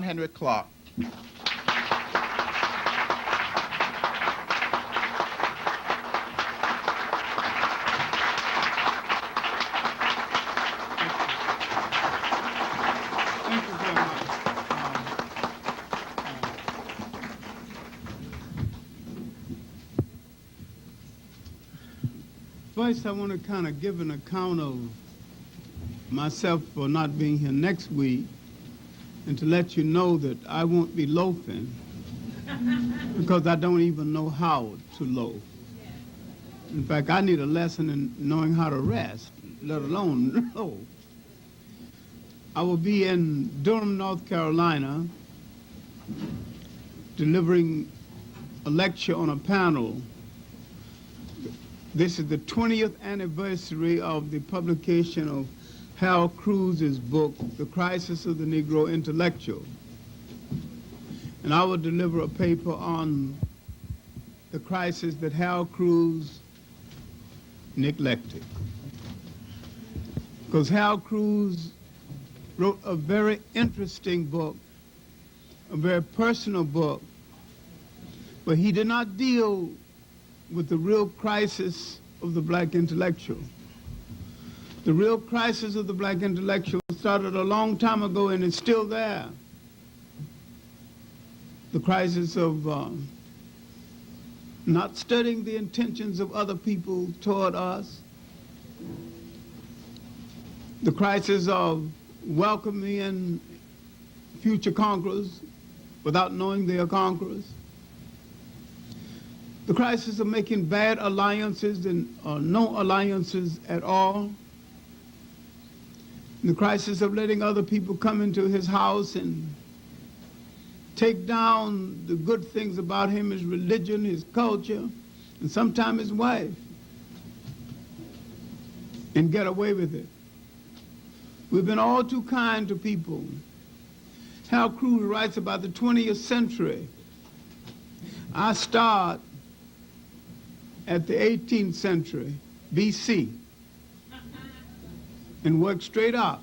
Henrik Clarke. Thank you very much. First, I want to kind of give an account of myself for not being here next week, and to let you know that I won't be loafing because I don't even know how to loaf. In fact, I need a lesson in knowing how to rest, let alone loaf. I will be in Durham, North Carolina, delivering a lecture on a panel. This is the 20th anniversary of the publication of Hal Cruz's book, The Crisis of the Negro Intellectual. And I will deliver a paper on the crisis that Hal Cruz neglected. Because Hal Cruz wrote a very interesting book, a very personal book, but he did not deal with the real crisis of the black intellectual. The real crisis of the black intellectual started a long time ago and is still there. The crisis of not studying the intentions of other people toward us. The crisis of welcoming in future conquerors without knowing they are conquerors. The crisis of making bad alliances or no alliances at all. The crisis of letting other people come into his house and take down the good things about him, his religion, his culture, and sometimes his wife, and get away with it. We've been all too kind to people. Hal Cruz writes about the 20th century. I start at the 18th century, BC, and work straight up.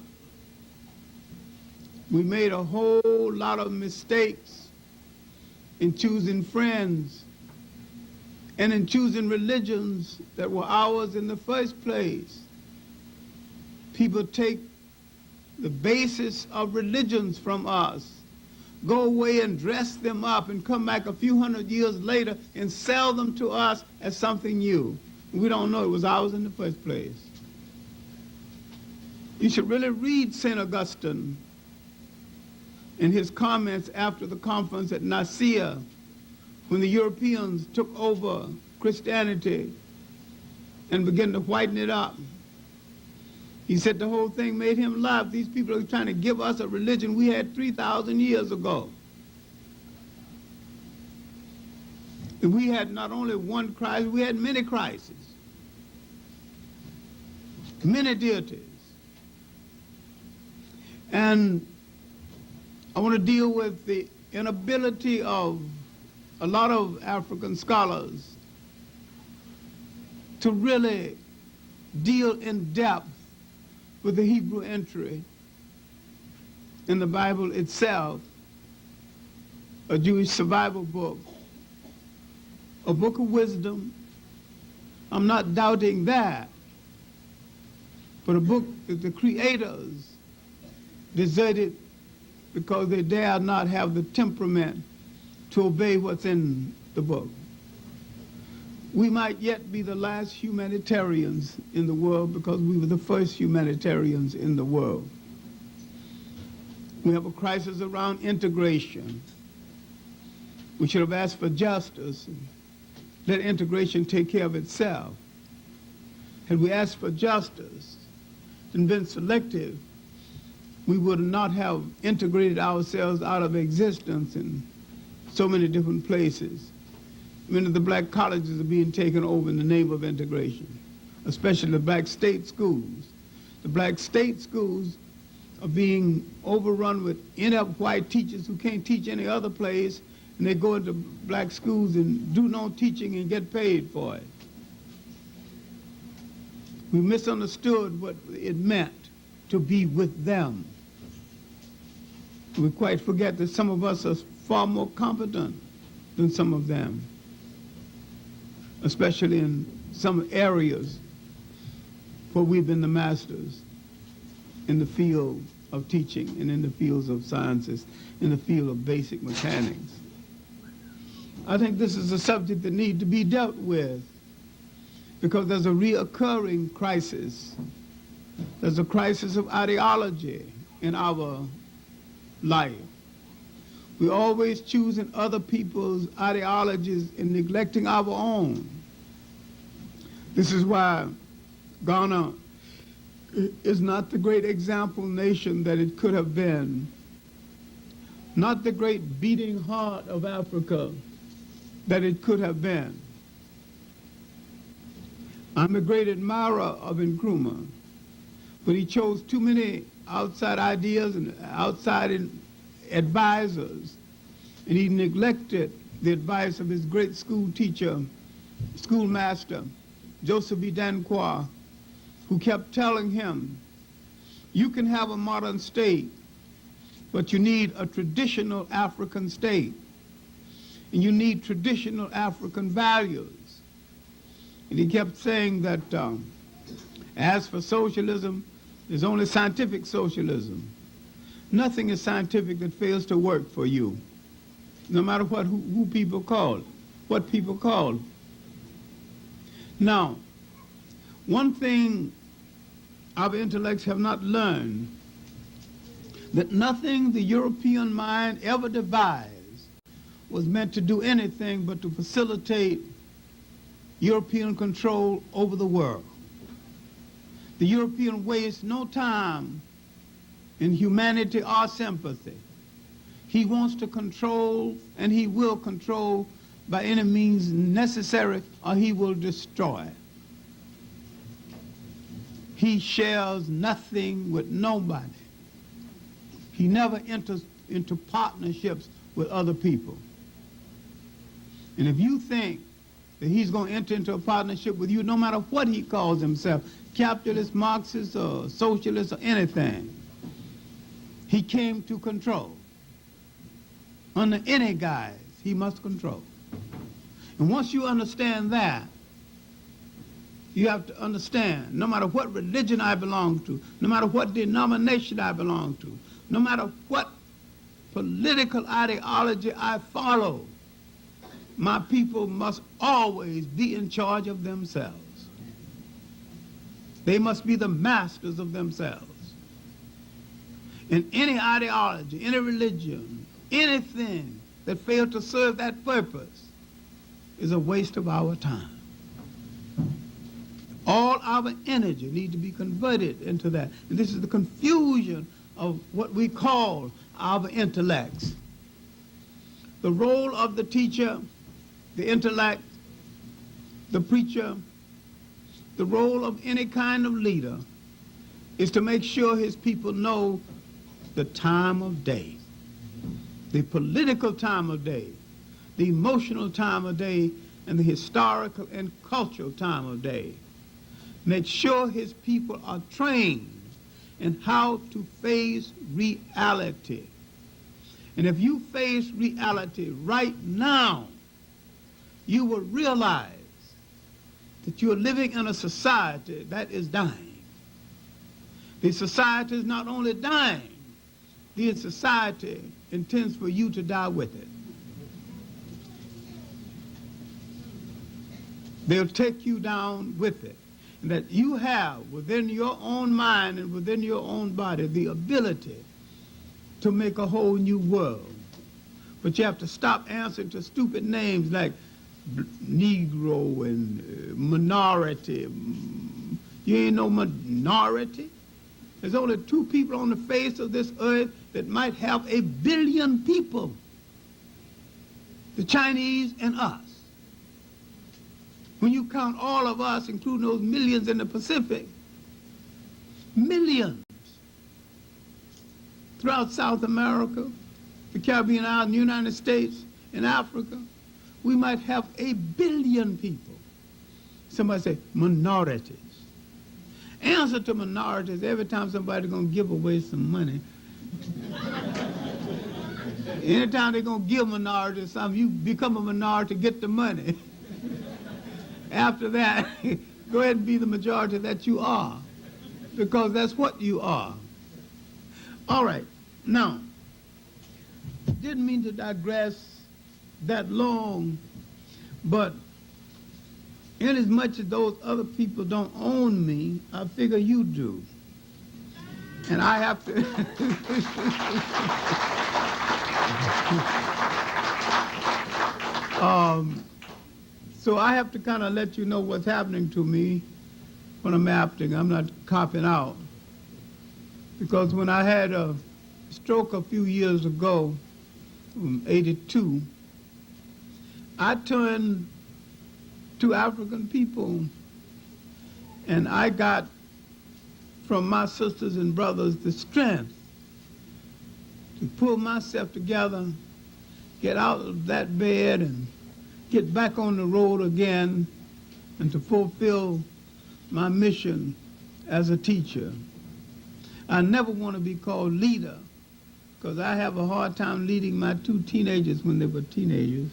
We made a whole lot of mistakes in choosing friends and in choosing religions that were ours in the first place. People take the basis of religions from us, go away and dress them up and come back a few hundred years later and sell them to us as something new. We don't know it was ours in the first place. You should really read St. Augustine in his comments after the conference at Nicaea, when the Europeans took over Christianity and began to whiten it up. He said the whole thing made him laugh. These people are trying to give us a religion we had 3,000 years ago. And we had not only one Christ, we had many Christs, many deities. And I want to deal with the inability of a lot of African scholars to really deal in depth with the Hebrew entry in the Bible itself, a Jewish survival book, a book of wisdom. I'm not doubting that, but a book that the creators deserted because they dare not have the temperament to obey what's in the book. We might yet be the last humanitarians in the world because we were the first humanitarians in the world. We have a crisis around integration. We should have asked for justice and let integration take care of itself. Had we asked for justice and been selective, we would not have integrated ourselves out of existence in so many different places. Many of the black colleges are being taken over in the name of integration, especially the black state schools. The black state schools are being overrun with inept white teachers who can't teach any other place, and they go into black schools and do no teaching and get paid for it. We misunderstood what it meant to be with them. We quite forget that some of us are far more competent than some of them, especially in some areas where we've been the masters in the field of teaching and in the fields of sciences, in the field of basic mechanics. I think this is a subject that needs to be dealt with because there's a reoccurring crisis. There's a crisis of ideology in our life. We're always choosing other people's ideologies and neglecting our own. This is why Ghana is not the great example nation that it could have been, not the great beating heart of Africa that it could have been. I'm a great admirer of Nkrumah, but he chose too many outside ideas and outside advisors, and he neglected the advice of his great school teacher, schoolmaster, Joseph B. Danquah, who kept telling him, you can have a modern state, but you need a traditional African state, and you need traditional African values. And he kept saying that as for socialism, there's only scientific socialism. Nothing is scientific that fails to work for you, no matter who people call, what people call. Now, one thing our intellects have not learned, that nothing the European mind ever devised was meant to do anything but to facilitate European control over the world. The European wastes no time in humanity or sympathy. He wants to control, and he will control by any means necessary, or he will destroy. He shares nothing with nobody. He never enters into partnerships with other people. And if you think that he's going to enter into a partnership with you, no matter what he calls himself, capitalist, Marxist, or socialist, or anything, he came to control. Under any guise, he must control. And once you understand that, you have to understand, no matter what religion I belong to, no matter what denomination I belong to, no matter what political ideology I follow, my people must always be in charge of themselves. They must be the masters of themselves. And any ideology, any religion, anything that fails to serve that purpose is a waste of our time. All our energy needs to be converted into that. And this is the confusion of what we call our intellects. The role of the teacher, the intellect, the preacher, the role of any kind of leader is to make sure his people know the time of day, the political time of day, the emotional time of day, and the historical and cultural time of day. Make sure his people are trained in how to face reality. And if you face reality right now, you will realize that you are living in a society that is dying. The society is not only dying, the society intends for you to die with it. They'll take you down with it. And that you have within your own mind and within your own body the ability to make a whole new world. But you have to stop answering to stupid names like Negro and minority. You ain't no minority. There's only 2 people on the face of this earth that might have 1 billion people. The Chinese and us. When you count all of us, including those millions in the Pacific, millions throughout South America, the Caribbean islands, the United States, and Africa, we might have 1 billion people. Somebody say minorities. Answer to minorities every time somebody's going to give away some money. Anytime they're going to give minority something, you become a minority to get the money. After that, go ahead and be the majority that you are, because that's what you are. All right. Now, didn't mean to digress that long, but inasmuch as those other people don't own me, I figure you do. And I have to... So I have to kind of let you know what's happening to me when I'm acting. I'm not copping out. Because when I had a stroke a few years ago, 82, I turned to African people, and I got from my sisters and brothers the strength to pull myself together, get out of that bed and get back on the road again, and to fulfill my mission as a teacher. I never want to be called leader, because I have a hard time leading my two teenagers when they were teenagers.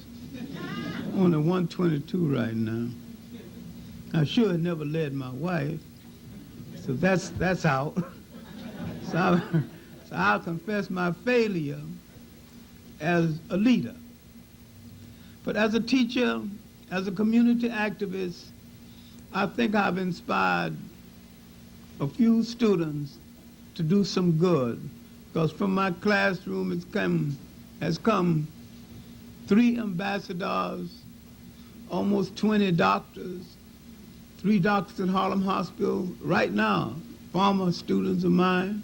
Only 122 right now. I sure had never led my wife, so that's out. So I'll confess my failure as a leader. But as a teacher, as a community activist, I think I've inspired a few students to do some good, because from my classroom has come 3 ambassadors, almost 20 doctors, 3 doctors at Harlem Hospital right now, former students of mine,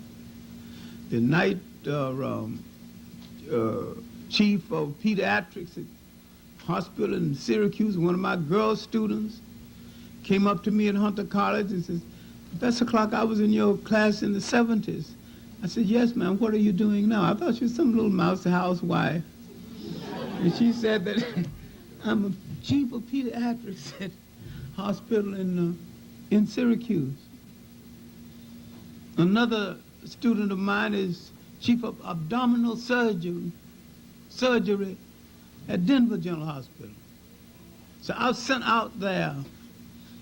the night chief of pediatrics at hospital in Syracuse, one of my girl students, came up to me at Hunter College and says, "Professor Clarke, I was in your class in the 70s. I said, "Yes, ma'am, what are you doing now?" I thought she was some little mouse housewife. And she said that I'm a chief of pediatrics at hospital in Syracuse. Another student of mine is chief of abdominal surgery at Denver General Hospital. So I've sent out there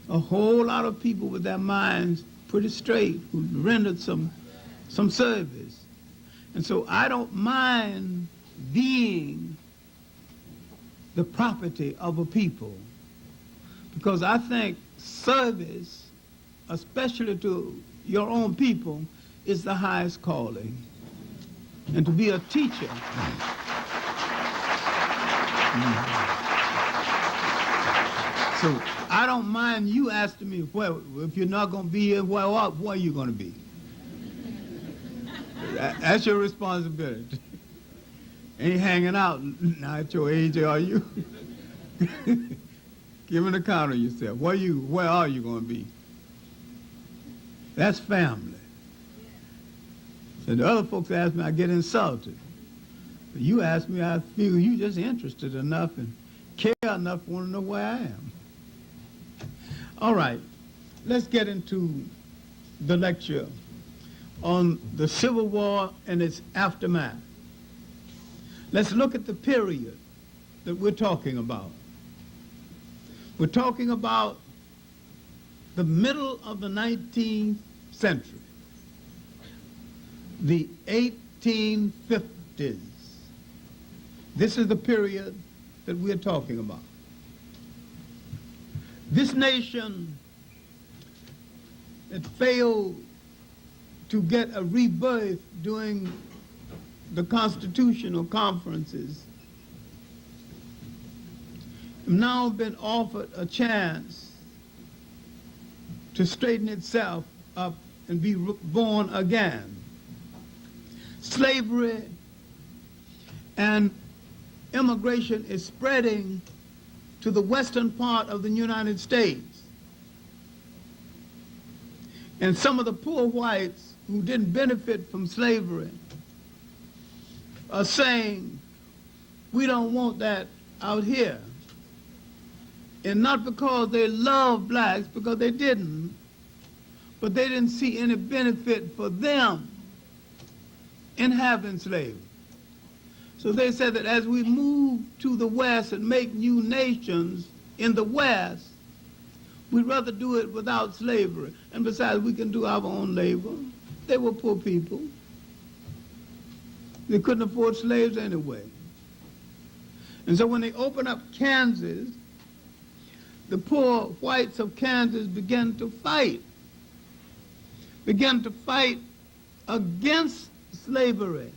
a whole lot of people with their minds pretty straight who rendered some service. And so I don't mind being the property of a people, because I think service, especially to your own people, is the highest calling. And to be a teacher. So I don't mind you asking me, well, if you're not going to be here, where are you going to be? That's your responsibility. Ain't hanging out now at your age, are you? Give an account of yourself. Where are you going to be? That's family. So the other folks ask me, I get insulted. But you ask me, I feel you just interested enough and care enough to want to know where I am. All right, let's get into the lecture on the Civil War and its aftermath. Let's look at the period that we're talking about. We're talking about the middle of the 19th century, the 1850s. This is the period that we're talking about. This nation that failed to get a rebirth during the constitutional conferences have now been offered a chance to straighten itself up and be born again. Slavery and immigration is spreading to the western part of the United States. And some of the poor whites who didn't benefit from slavery are saying, we don't want that out here. And not because they love blacks, because they didn't, but they didn't see any benefit for them in having slavery. So they said that as we move to the West and make new nations in the West, we'd rather do it without slavery. And besides, we can do our own labor. They were poor people. They couldn't afford slaves anyway. And so when they opened up Kansas, the poor whites of Kansas began to fight against slavery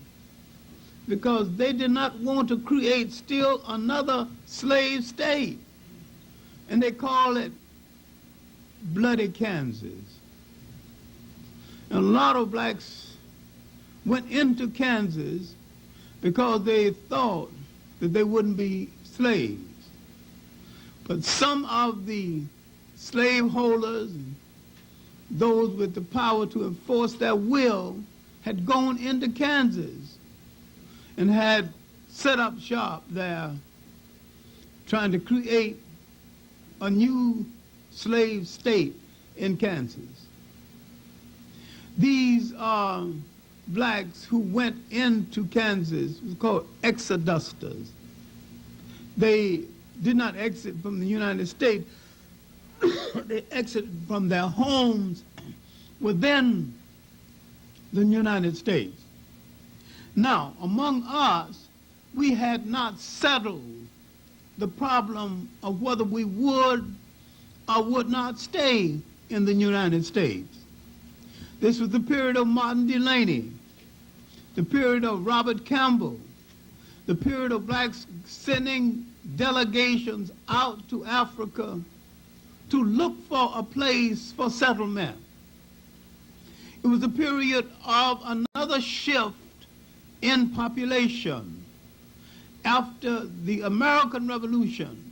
because they did not want to create still another slave state. And they call it Bloody Kansas. And a lot of blacks went into Kansas because they thought that they wouldn't be slaves. But some of the slaveholders, and those with the power to enforce their will, had gone into Kansas and had set up shop there, trying to create a new slave state in Kansas. These are blacks who went into Kansas, it was called exodusters. They did not exit from the United States. They exited from their homes within the United States. Now, among us, we had not settled the problem of whether we would or would not stay in the United States. This was the period of Martin Delany, the period of Robert Campbell, the period of blacks sending delegations out to Africa to look for a place for settlement. It was a period of another shift in population. After the American Revolution,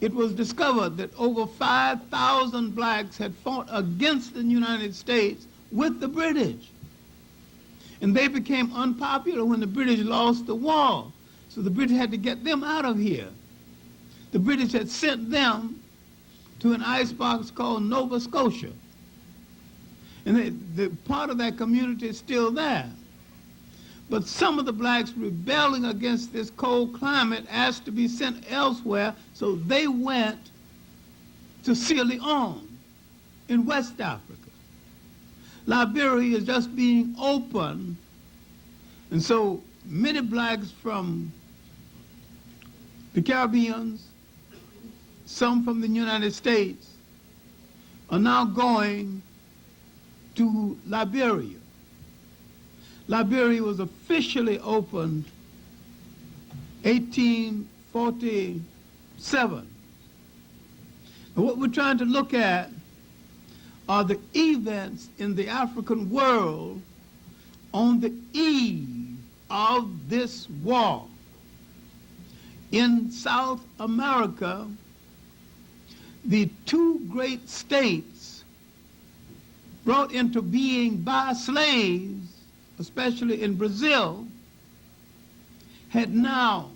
it was discovered that over 5,000 blacks had fought against the United States with the British. And they became unpopular when the British lost the war. So the British had to get them out of here. The British had sent them to an icebox called Nova Scotia. And the part of that community is still there. But some of the blacks rebelling against this cold climate asked to be sent elsewhere, so they went to Sierra Leone in West Africa. Liberia is just being opened, and so many blacks from the Caribbean, some from the United States, are now going to Liberia. Liberia was officially opened 1847. And what we're trying to look at are the events in the African world on the eve of this war. In South America, the two great states brought into being by slaves, especially in Brazil, had now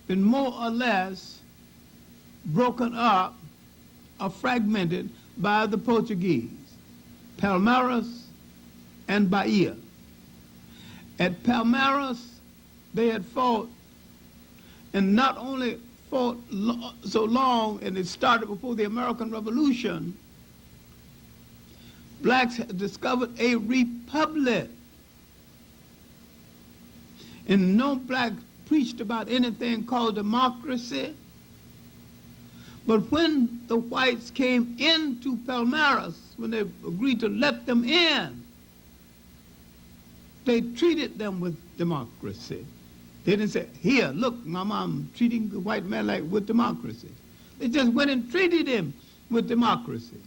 been more or less broken up or fragmented by the Portuguese, Palmeiras and Bahia. At Palmeiras, they had fought, and not only fought so long, and it started before the American Revolution, blacks had discovered a republic. And no black preached about anything called democracy. But when the whites came into Palmeiras, when they agreed to let them in, they treated them with democracy. They didn't say, here, look, Mama, I'm treating the white man like with democracy. They just went and treated him with democracy.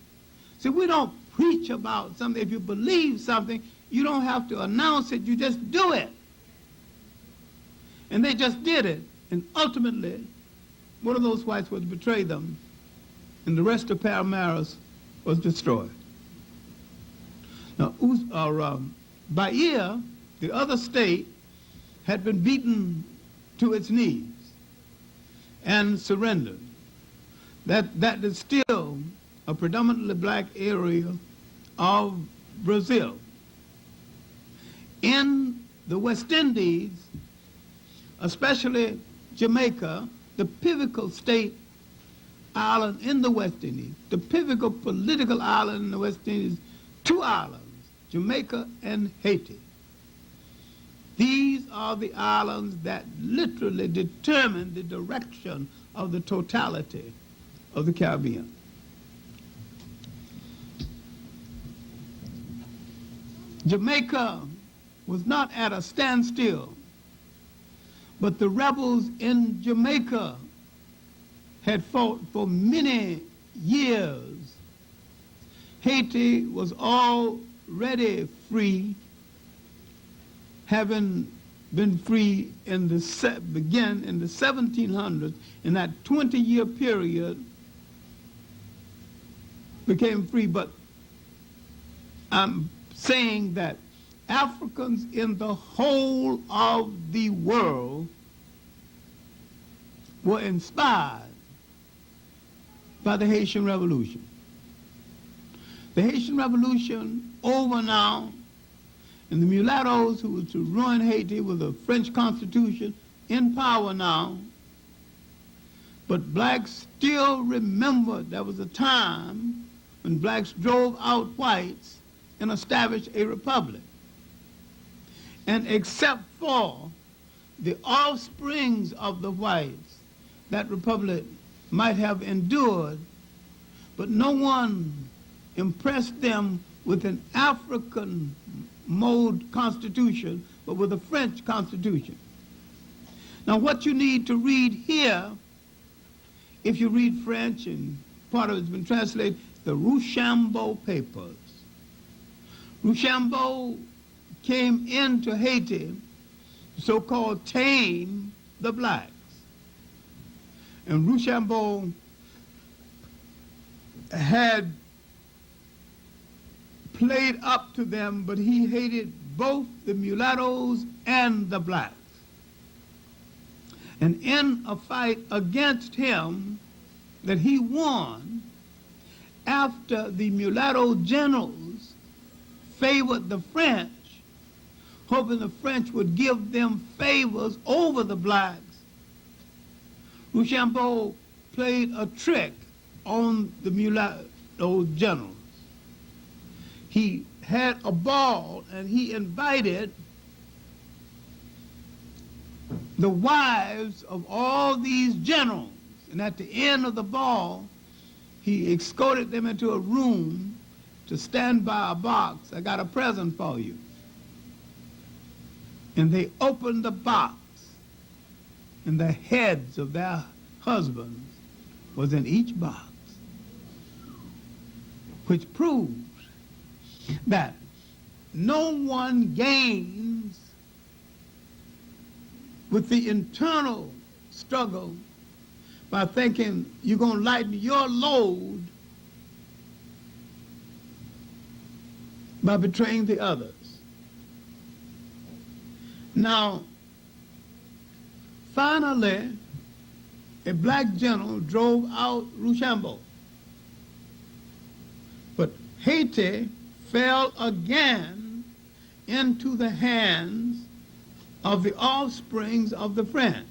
See, we don't preach about something. If you believe something, you don't have to announce it, you just do it. And they just did it. And ultimately, one of those whites was betrayed them, and the rest of Palmeiras was destroyed. Now, Bahia, the other state, had been beaten to its knees and surrendered. That is still a predominantly black area of Brazil. In the West Indies, especially Jamaica, the pivotal state island in the West Indies, the pivotal political island in the West Indies, two islands, Jamaica and Haiti. These are the islands that literally determine the direction of the totality of the Caribbean. Jamaica was not at a standstill, but the rebels in Jamaica had fought for many years. Haiti was already free, having been free in began in the 1700s. In that 20-year period, became free. But I'm saying that Africans in the whole of the world were inspired by the Haitian Revolution. The Haitian Revolution over now, and the mulattoes who were to ruin Haiti with a French Constitution in power now. But blacks still remember there was a time when blacks drove out whites and established a republic. And except for the offsprings of the whites, that republic might have endured, but no one impressed them with an African mode constitution, but with a French constitution. Now what you need to read here, if you read French, and part of it's been translated, the Rochambeau Papers. Rochambeau came into Haiti, so-called tame the blacks. And Rochambeau had played up to them, but he hated both the mulattoes and the blacks. And in a fight against him that he won, after the mulatto generals favored the French, hoping the French would give them favors over the blacks, Rochambeau played a trick on the mulatto generals. He had a ball and he invited the wives of all these generals, and at the end of the ball, he escorted them into a room to stand by a box. I got a present for you. And they opened the box, and the heads of their husbands was in each box, which proves that no one gains with the internal struggle by thinking you're going to lighten your load by betraying the others. Now, finally, a black general drove out Rochambeau. But Haiti fell again into the hands of the offsprings of the French.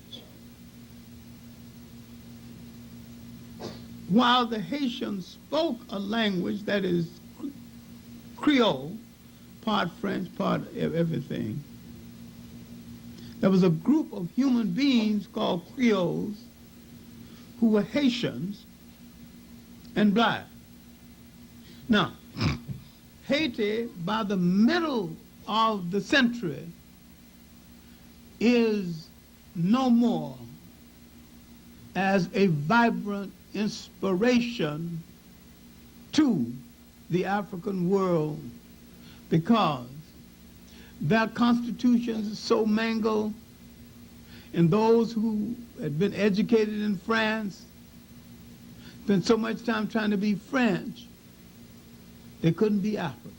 While the Haitians spoke a language that is Creole, part French, part everything, there was a group of human beings called Creoles who were Haitians and black. Now, Haiti, by the middle of the century, is no more as a vibrant inspiration to the African world, because their constitutions are so mangled, and those who had been educated in France spent so much time trying to be French, they couldn't be African.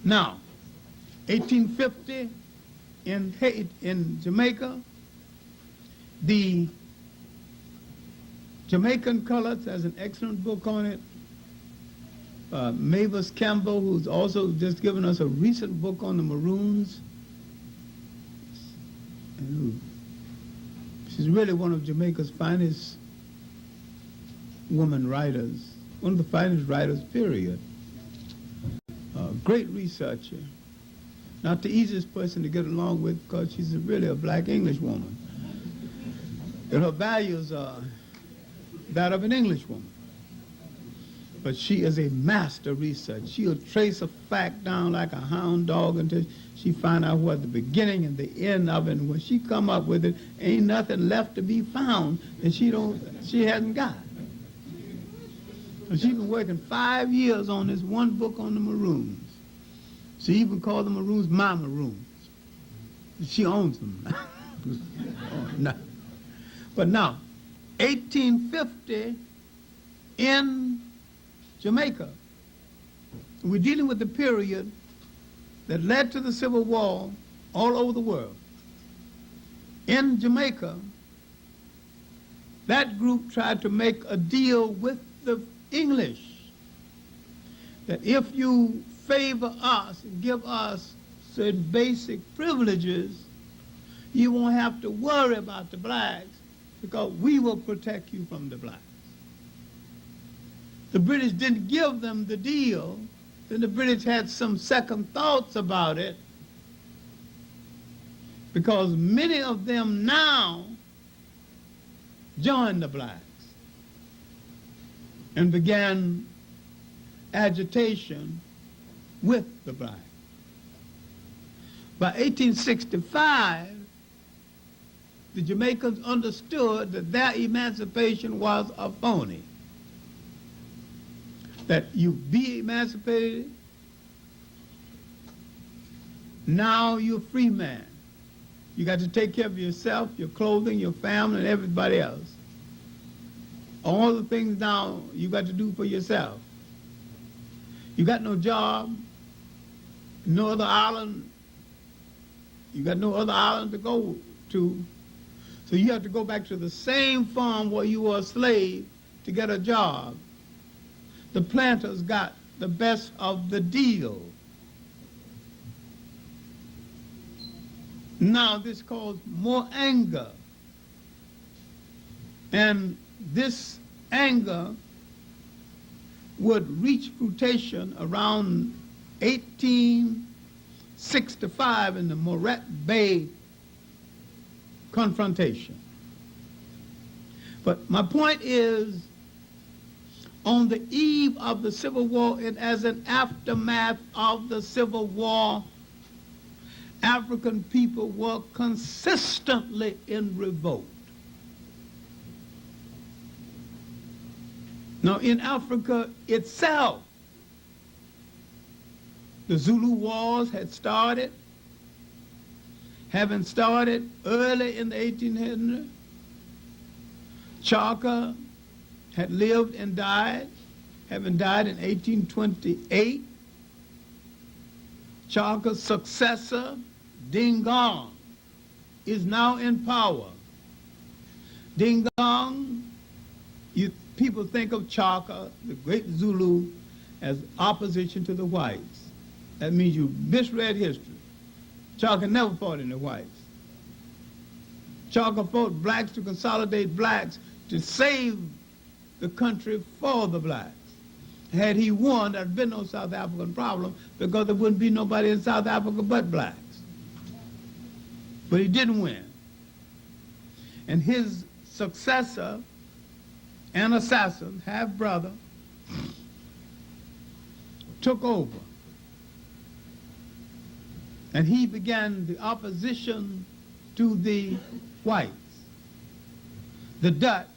Now, 1850 in Jamaica, the Jamaican Colors has an excellent book on it. Mavis Campbell, who's also just given us a recent book on the Maroons, She's really one of Jamaica's finest woman writers, one of the finest writers, period. Great researcher. Not the easiest person to get along with because she's really a black English woman. And her values are that of an English woman. But she is a master researcher. She'll trace a fact down like a hound dog until she find out what the beginning and the end of it. And when she come up with it, ain't nothing left to be found that she hasn't got. And she's been working 5 years on this one book on the Maroons. She even called the Maroons my Maroons. She owns them. Oh, no. But now, 1850 in Jamaica, we're dealing with the period that led to the Civil War all over the world. In Jamaica, that group tried to make a deal with the English that if you favor us and give us certain basic privileges, you won't have to worry about the blacks because we will protect you from the blacks. The British didn't give them the deal, then the British had some second thoughts about it because many of them now joined the blacks and began agitation with the blacks. By 1865, the Jamaicans understood that their emancipation was a phony. That you be emancipated, now you're a free man. You got to take care of yourself, your clothing, your family, and everybody else. All the things now you got to do for yourself. You got no job, no other island. You got no other island to go to. So you have to go back to the same farm where you were a slave to get a job. The planters got the best of the deal. Now this caused more anger. And this anger would reach fruition around 1865 in the Moret Bay confrontation. But my point is, on the eve of the Civil War and as an aftermath of the Civil War, African people were consistently in revolt. Now, in Africa itself, the Zulu Wars had started, having started early in the 1800s. Clarke had lived and died, having died in 1828. Clarke's successor, Dingang, is now in power. Dingang, people think of Clarke, the great Zulu, as opposition to the whites. That means you misread history. Clarke never fought in the whites. Clarke fought blacks to consolidate blacks to save the country for the blacks. Had he won, there'd been no South African problem because there wouldn't be nobody in South Africa but blacks. But he didn't win. And his successor and assassin, half-brother, took over. And he began the opposition to the whites, the Dutch,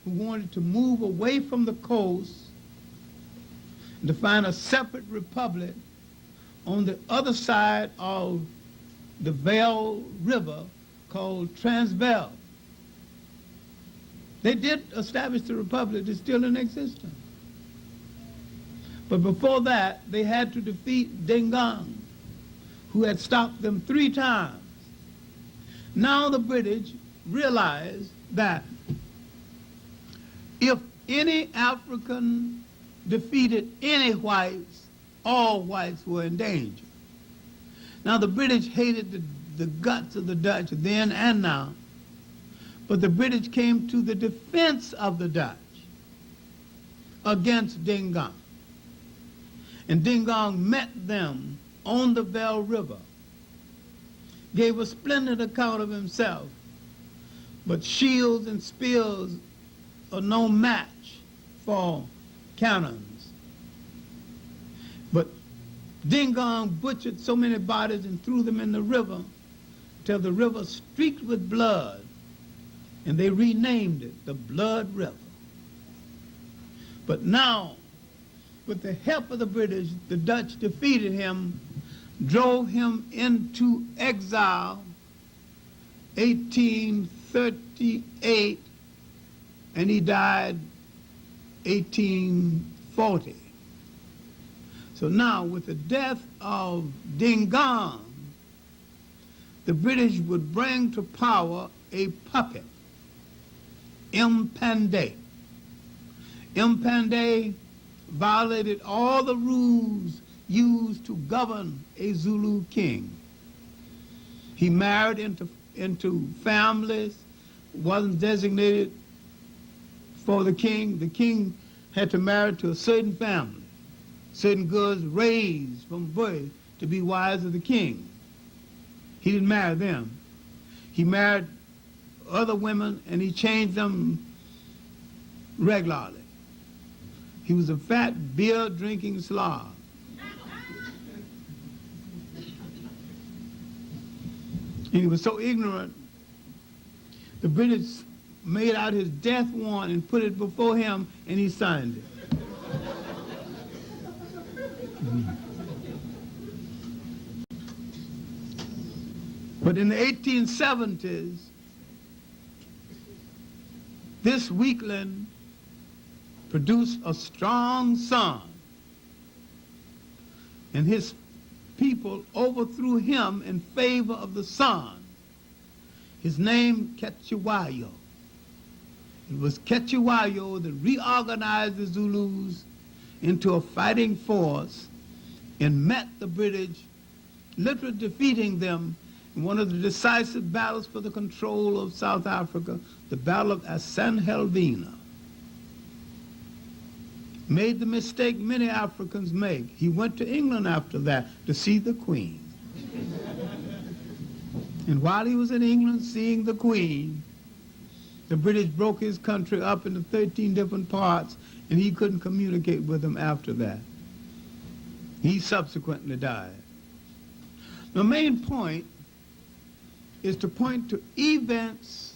who wanted to move away from the coast and to find a separate republic on the other side of the Vaal River called Transvaal. They did establish the republic. It's still in existence. But before that, they had to defeat Dingang, who had stopped them 3 times. Now the British realized that if any African defeated any whites, all whites were in danger. Now the British hated the the guts of the Dutch then and now. But the British came to the defense of the Dutch against Dingaan. And Dingaan met them on the Bell River, gave a splendid account of himself, but shields and spears are no match for cannons. But Dingaan butchered so many bodies and threw them in the river till the river streaked with blood, and they renamed it the Blood River. But now, with the help of the British, the Dutch defeated him, drove him into exile, 1838, and he died 1840. So now, with the death of Dingaan, the British would bring to power a puppet, Mpande. Mpande violated all the rules used to govern a Zulu king. He married into families, wasn't designated for the king. The king had to marry to a certain family, certain girls raised from birth to be wives of the king. He didn't marry them. He married other women and he changed them regularly. He was a fat, beer-drinking slob. And he was so ignorant, the British made out his death warrant and put it before him, and he signed it. But in the 1870s, this weakling produced a strong son, and his people overthrew him in favor of the son. His name, Cetshwayo. It was Cetshwayo that reorganized the Zulus into a fighting force and met the British, literally defeating them in one of the decisive battles for the control of South Africa, the Battle of San Helena. Made the mistake many Africans make. He went to England after that to see the Queen. And while he was in England seeing the Queen, the British broke his country up into 13 different parts, and he couldn't communicate with them after that. He subsequently died. The main point is to point to events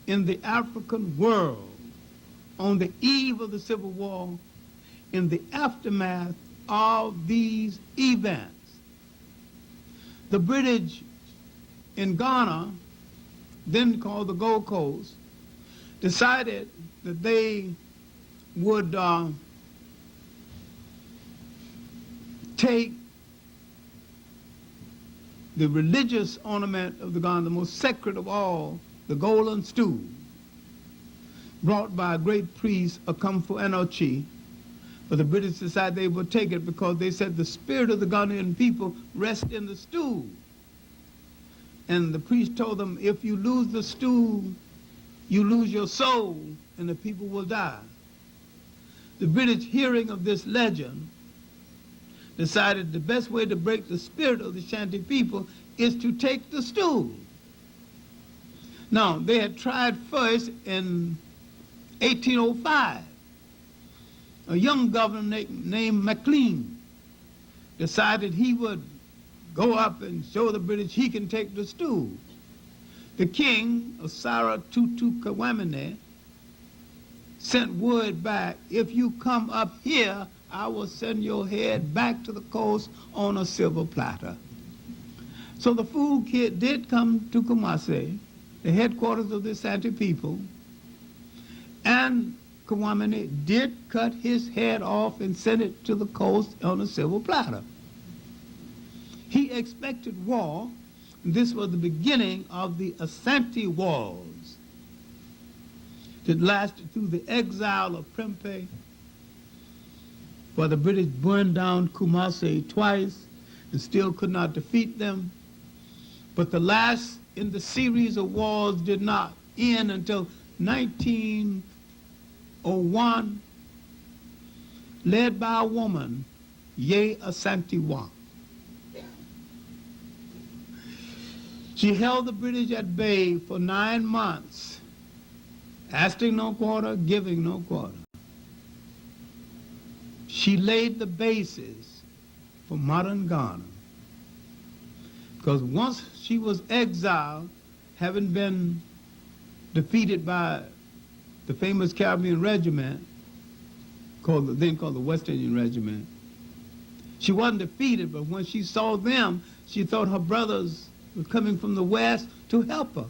in the African world on the eve of the Civil War, in the aftermath of these events. The British in Ghana, then called the Gold Coast, decided that they would take the religious ornament of the Ghana, the most sacred of all, the golden stool, brought by a great priest, Akamfu Enochi. But the British decided they would take it because they said the spirit of the Ghanaian people rests in the stool. And the priest told them, if you lose the stool, you lose your soul, and the people will die. The British, hearing of this legend, decided the best way to break the spirit of the Shanti people is to take the stool. Now, they had tried first in 1805. A young governor named McLean decided he would go up and show the British he can take the stool. The king of Sara Tutu Kawamene sent word back, if you come up here, I will send your head back to the coast on a silver platter. So the fool kid did come to Kumasi, the headquarters of the Shanti people, and Kawamene did cut his head off and send it to the coast on a silver platter. He expected war. This was the beginning of the Asante Wars that lasted through the exile of Prempeh, where the British burned down Kumasi twice and still could not defeat them. But But the last in the series of wars did not end until 1901, led by a woman, Ye Asantewaa. She held the British at bay for 9 months, asking no quarter, giving no quarter. She laid the basis for modern Ghana. Because once she was exiled, having been defeated by the famous Caribbean regiment, then called the West Indian Regiment, she wasn't defeated, but when she saw them, she thought her brothers were coming from the West to help her.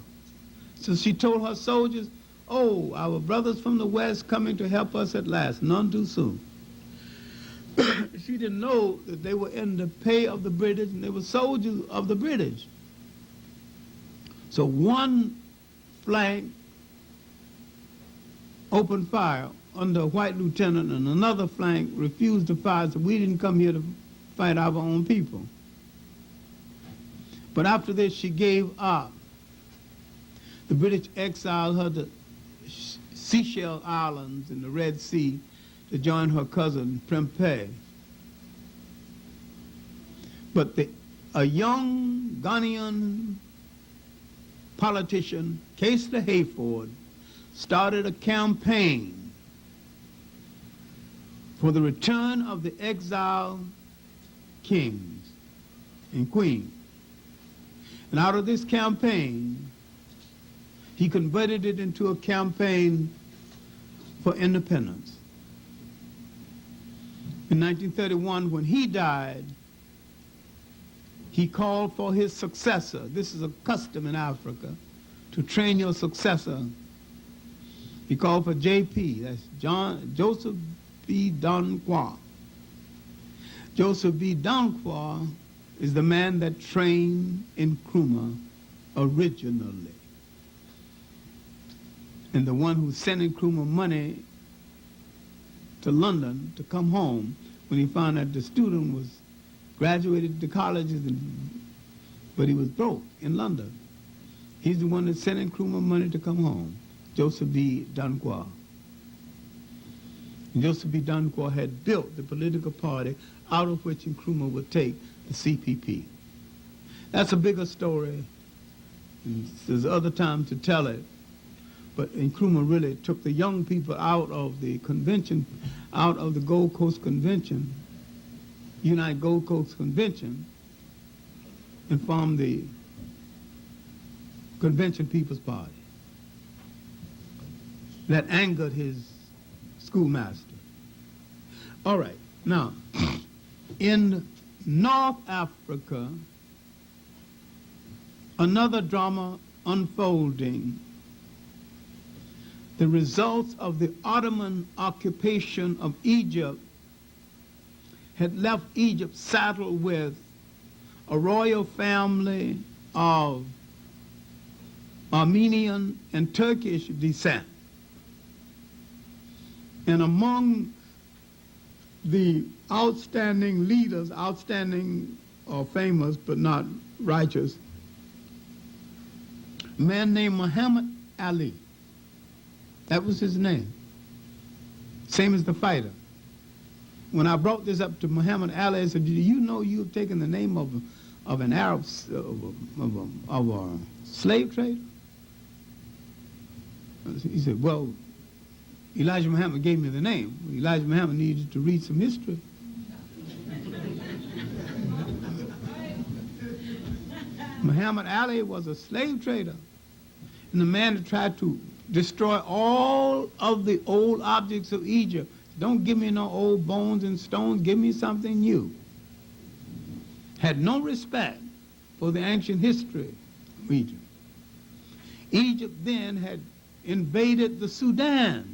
So she told her soldiers, "Oh, our brothers from the West coming to help us at last, none too soon." She didn't know that they were in the pay of the British and they were soldiers of the British. So one flank opened fire under a white lieutenant and another flank refused to fire, so we didn't come here to fight our own people. But after this, she gave up. The British exiled her to Seychelles Islands in the Red Sea to join her cousin Prempeh. But a young Ghanaian politician, Casey Hayford, started a campaign for the return of the exiled kings and queens. And out of this campaign, he converted it into a campaign for independence. In 1931, when he died, he called for his successor. This is a custom in Africa, to train your successor. He called for JP, that's Joseph B. Danquah. Joseph B. Danquah is the man that trained Nkrumah originally, and the one who sent Nkrumah money to London to come home when he found that the student was graduated to colleges, but he was broke in London. He's the one that sent Nkrumah money to come home, Joseph B. Danquah. And Joseph B. Danquah had built the political party out of which Nkrumah would take the CPP. That's a bigger story. There's other time to tell it. But Nkrumah really took the young people out of the convention, out of the Gold Coast Convention, United Gold Coast Convention, and formed the Convention People's Party. That angered his schoolmaster. All right, now, in North Africa, another drama unfolding. The results of the Ottoman occupation of Egypt had left Egypt saddled with a royal family of Armenian and Turkish descent. And among the outstanding leaders, outstanding or famous but not righteous, a man named Muhammad Ali. That was his name. Same as the fighter. When I brought this up to Muhammad Ali, I said, "Do you know you've taken the name of an Arab, of a slave trader?" He said, "Well, Elijah Muhammad gave me the name. Elijah Muhammad needed to read some history." Muhammad Ali was a slave trader, and the man that tried to destroy all of the old objects of Egypt. Don't give me no old bones and stones, give me something new. Had no respect for the ancient history of Egypt. Egypt then had invaded the Sudan,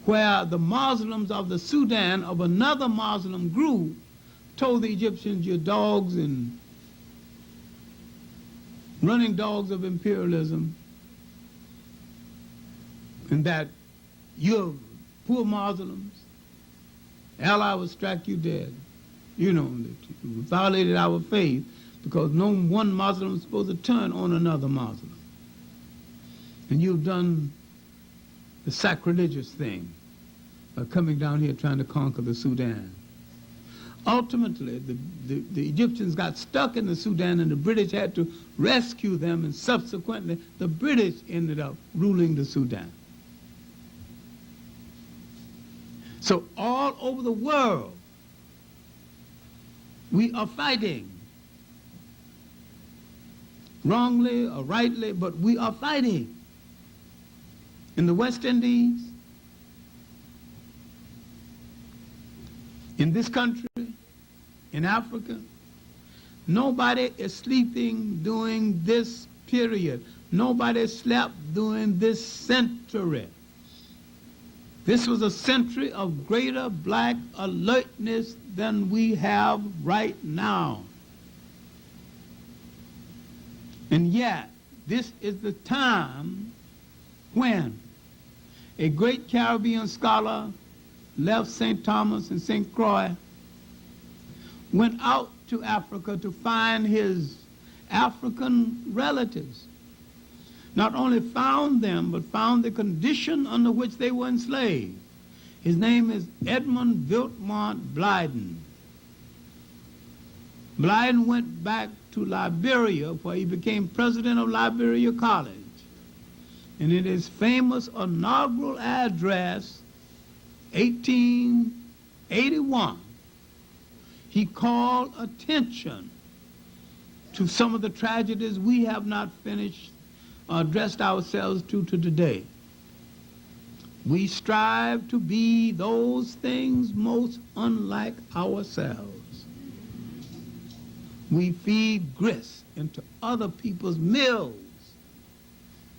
where the Muslims of the Sudan, of another Muslim group, told the Egyptians, "You're dogs and running dogs of imperialism, and that you're poor Muslims, Allah will strike you dead. You know, that you violated our faith because no one Muslim is supposed to turn on another Muslim. And you've done the sacrilegious thing by coming down here trying to conquer the Sudan. Ultimately, the Egyptians got stuck in the Sudan, and the British had to rescue them, and subsequently the British ended up ruling the Sudan. So all over the world, we are fighting. Wrongly or rightly, but we are fighting. In the West Indies, in this country, in Africa, nobody is sleeping during this period. Nobody slept during this century. This was a century of greater black alertness than we have right now. And yet, this is the time when a great Caribbean scholar left St. Thomas and St. Croix, went out to Africa to find his African relatives. Not only found them, but found the condition under which they were enslaved. His name is Edmund Viltmont Blyden. Blyden went back to Liberia, where he became president of Liberia College. And in his famous inaugural address, 1881, he called attention to some of the tragedies we have not finished or addressed ourselves to today. We strive to be those things most unlike ourselves. We feed grist into other people's mills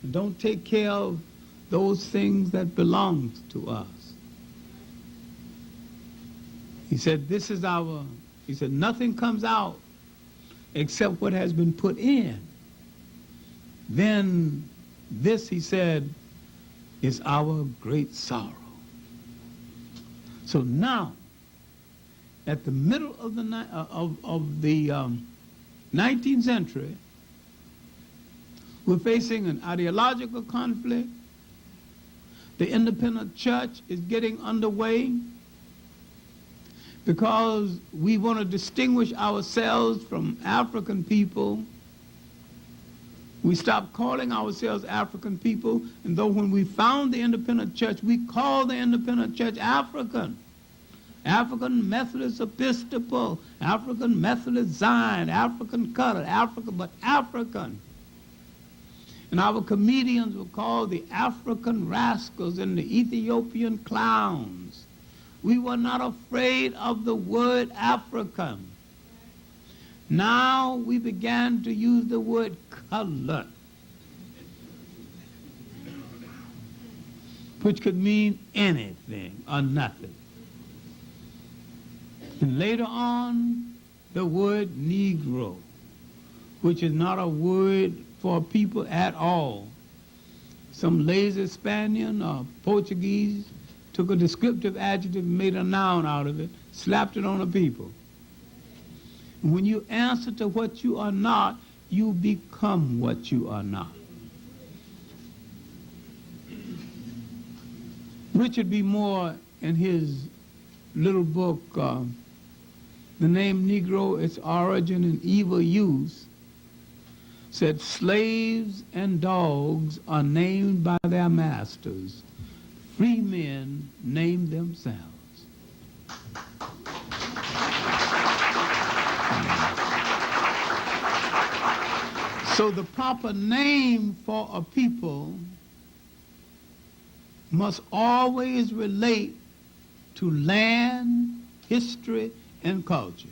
and don't take care of those things that belong to us. He said, he said, nothing comes out except what has been put in. Then this, he said, is our great sorrow. So now, at the middle of the 19th century, we're facing an ideological conflict. The independent church is getting underway because we want to distinguish ourselves from African people. We stopped calling ourselves African people, and though when we found the independent church, we called the independent church African. African Methodist Episcopal, African Methodist Zion, African Colored, but African. And our comedians were called the African Rascals and the Ethiopian Clowns. We were not afraid of the word African. Now we began to use the word color, which could mean anything or nothing. And later on, the word Negro, which is not a word for people at all. Some lazy Spaniard or Portuguese took a descriptive adjective and made a noun out of it, slapped it on the people. And when you answer to what you are not, you become what you are not. Richard B. Moore, in his little book, The Name Negro, Its Origin and Evil Use, said slaves and dogs are named by their masters. Free men name themselves. So the proper name for a people must always relate to land, history, and culture.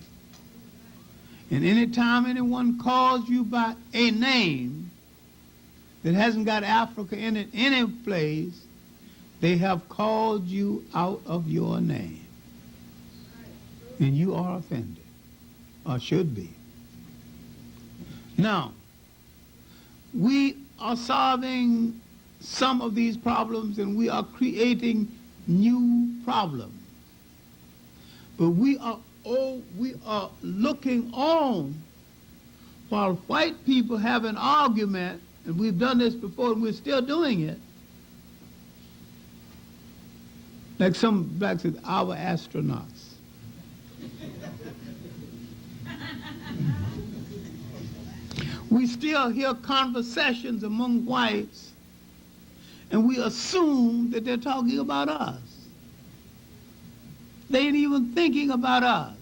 And anytime anyone calls you by a name that hasn't got Africa in it any place, they have called you out of your name. And you are offended, or should be. Now, we are solving some of these problems and we are creating new problems. But we are looking on while white people have an argument, and we've done this before and we're still doing it, like some blacks said, our astronauts. We still hear conversations among whites, and we assume that they're talking about us. They ain't even thinking about us.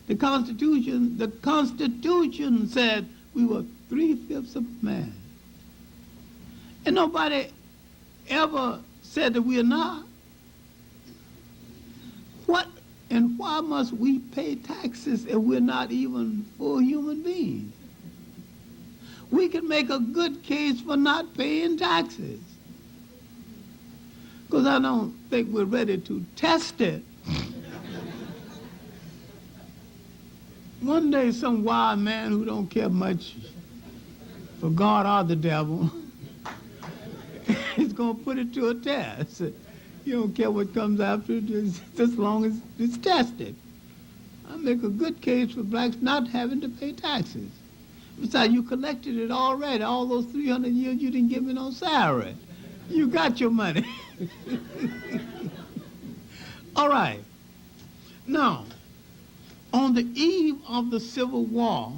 The Constitution said we were 3/5 of man. And nobody ever said that we are not. What and why must we pay taxes if we're not even full human beings? We can make a good case for not paying taxes, because I don't think we're ready to test it. One day some wild man who don't care much for God or the devil is going to put it to a test. You don't care what comes after it, just as long as it's tested. I make a good case for blacks not having to pay taxes. Besides, you collected it already. All those 300 years you didn't give me no salary. You got your money. All right. Now, on the eve of the Civil War,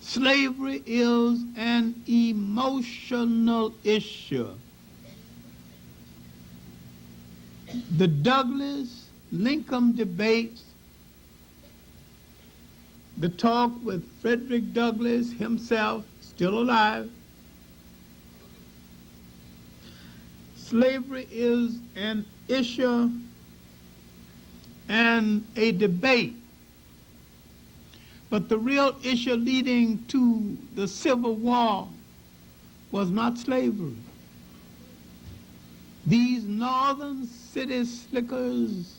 slavery is an emotional issue. The Douglas-Lincoln debates, the talk with Frederick Douglass himself, still alive. Slavery is an issue and a debate. But the real issue leading to the Civil War was not slavery. These northern city slickers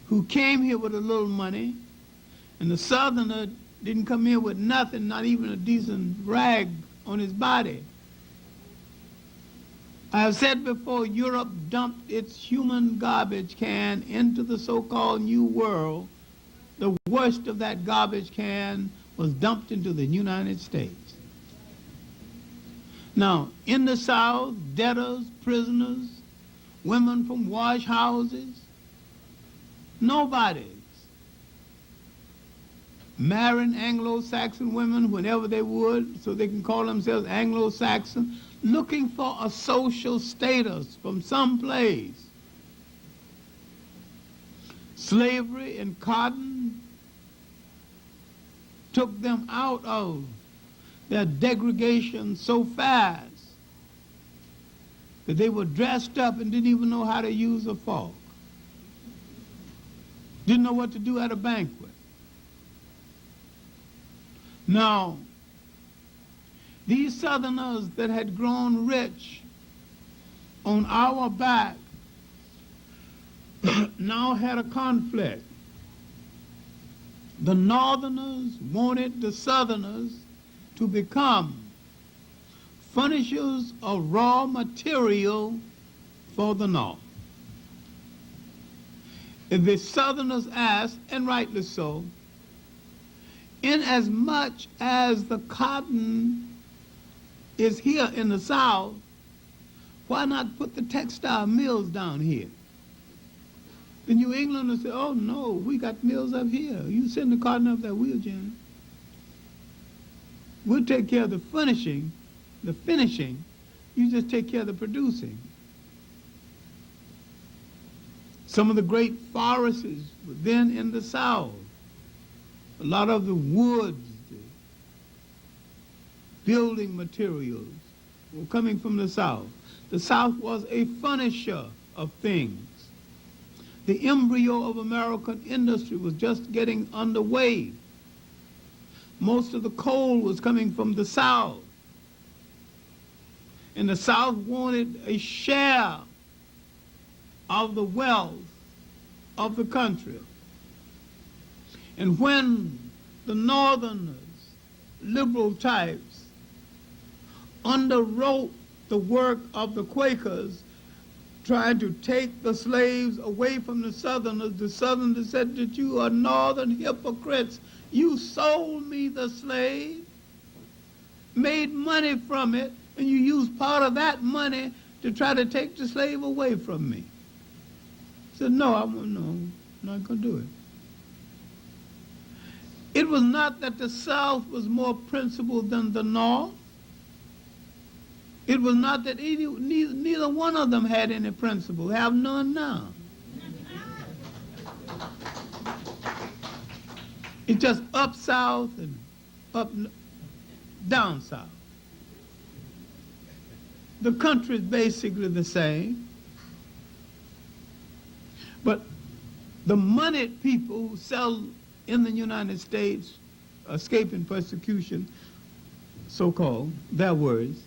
who came here with a little money, and the southerner didn't come here with nothing, not even a decent rag on his body. I have said before, Europe dumped its human garbage can into the so-called New World. The worst of that garbage can was dumped into the United States. Now, in the South, debtors, prisoners, women from wash houses, nobodies marrying Anglo-Saxon women whenever they would, so they can call themselves Anglo-Saxon, looking for a social status from some place. Slavery and cotton took them out of their degradation so fast that they were dressed up and didn't even know how to use a fork. Didn't know what to do at a banquet. Now, these Southerners that had grown rich on our back now had a conflict. The Northerners wanted the Southerners to become furnishers of raw material for the North. If the Southerners asked, and rightly so, inasmuch as the cotton is here in the South, why not put the textile mills down here? The New Englanders say, oh no, we got mills up here. You send the cotton up that wheel, Jan. We'll take care of the finishing, you just take care of the producing. Some of the great forests were then in the South. A lot of the woods, the building materials were coming from the South. The South was a furnisher of things. The embryo of American industry was just getting underway. Most of the coal was coming from the South. And the South wanted a share of the wealth of the country. And when the Northerners, liberal types, underwrote the work of the Quakers, trying to take the slaves away from the Southerners said that you are Northern hypocrites. You sold me the slave, made money from it, and you used part of that money to try to take the slave away from me. He said, no, I'm not going to do it. It was not that the South was more principled than the North. It was not that neither one of them had any principle, have none now. It's just up south and down south. The country is basically the same. But the moneyed people who sell in the United States, escaping persecution, so-called, their words,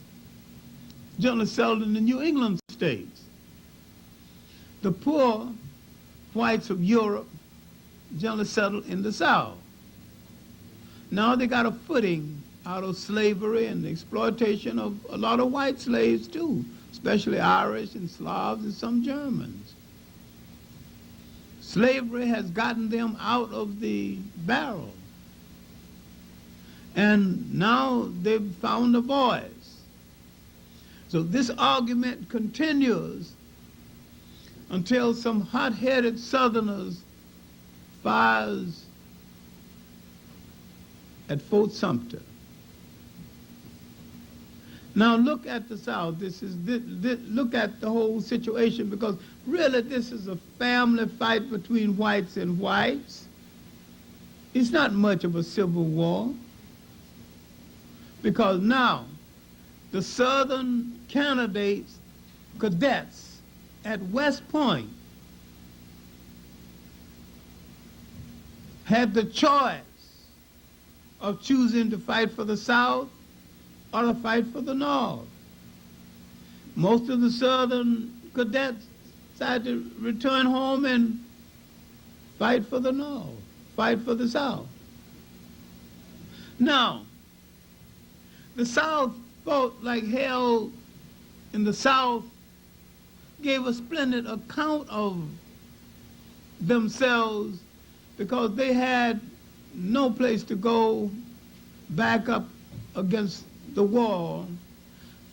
generally sold in the New England states. The poor whites of Europe generally settled in the South. Now they got a footing out of slavery and the exploitation of a lot of white slaves too, especially Irish and Slavs and some Germans. Slavery has gotten them out of the barrel. And now they've found a voice. So this argument continues until some hot-headed Southerners fires at Fort Sumter. Now look at the South. Look at the whole situation, because really this is a family fight between whites and whites. It's not much of a civil war, because now the Southern candidates, cadets at West Point, had the choice of choosing to fight for the South or to fight for the North. Most of the Southern cadets decided to return home and fight for the North, fight for the South. Now, the South fought like hell, and the South gave a splendid account of themselves because they had no place to go back up against the wall,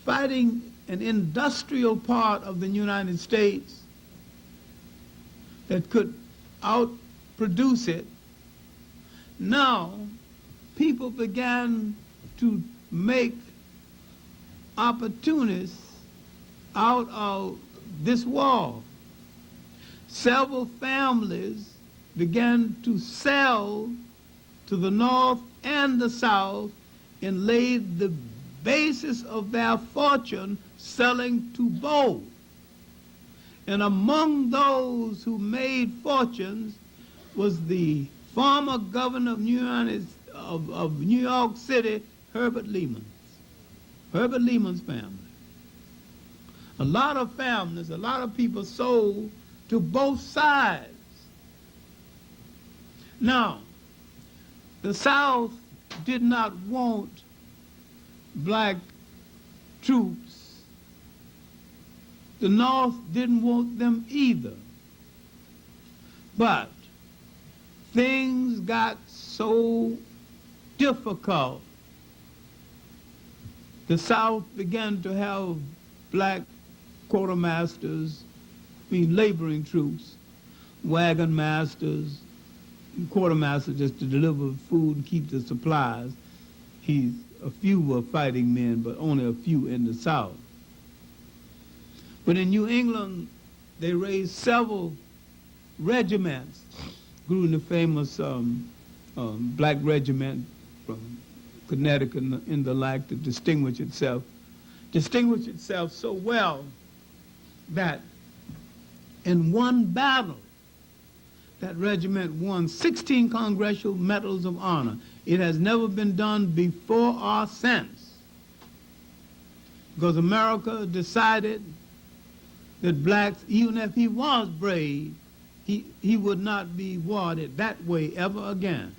fighting an industrial part of the United States that could outproduce it. Now, people began to make opportunists out of this wall. Several families began to sell to the North and the South and laid the basis of their fortune selling to both. And among those who made fortunes was the former governor of New York City, Herbert Lehman's family. A lot of families, a lot of people sold to both sides. Now, the South did not want black troops. The North didn't want them either. But things got so difficult, the South began to have black quartermasters, laboring troops, wagon masters, quartermasters just to deliver food and keep the supplies. A few were fighting men, but only a few in the South. But in New England, they raised several regiments, including the famous black regiment from Connecticut and the like, to distinguish itself so well that in one battle, that regiment won 16 Congressional Medals of Honor. It has never been done before or since, because America decided that blacks, even if he was brave, he would not be warded that way ever again.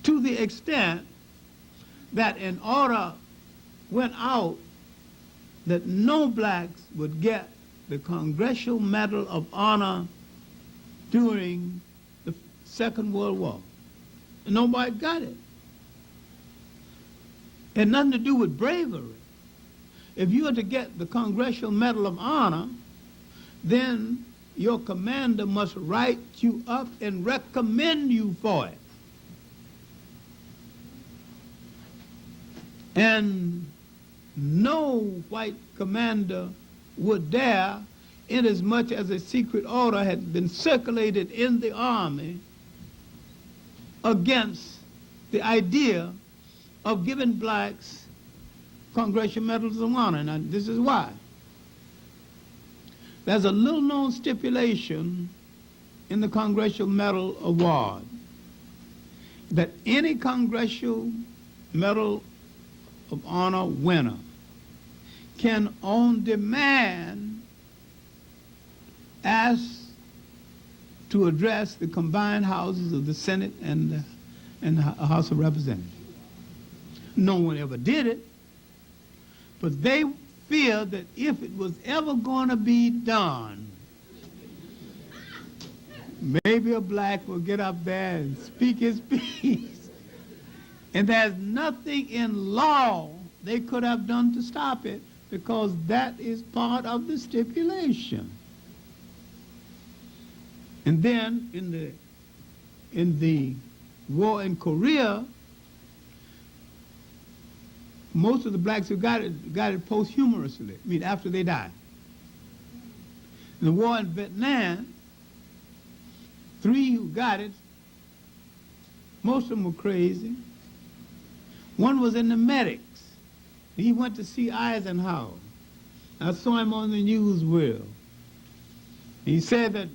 To the extent that an order went out that no blacks would get the Congressional Medal of Honor during the Second World War. Nobody got it. It had nothing to do with bravery. If you are to get the Congressional Medal of Honor, then your commander must write you up and recommend you for it. And no white commander would dare, inasmuch as a secret order had been circulated in the Army against the idea of giving blacks Congressional Medals of Honor. Now, this is why. There's a little-known stipulation in the Congressional Medal Award that any Congressional Medal of Honor winner can, on demand, ask to address the combined houses of the Senate and the House of Representatives. No one ever did it, but they feared that if it was ever going to be done, maybe a black will get up there and speak his piece. And there's nothing in law they could have done to stop it, because that is part of the stipulation. And then in the war in Korea, most of the blacks who got it posthumously, I mean after they died. In the war in Vietnam, 3 who got it, most of them were crazy. One was in the medics. He went to see Eisenhower. I saw him on the news wheel. He said that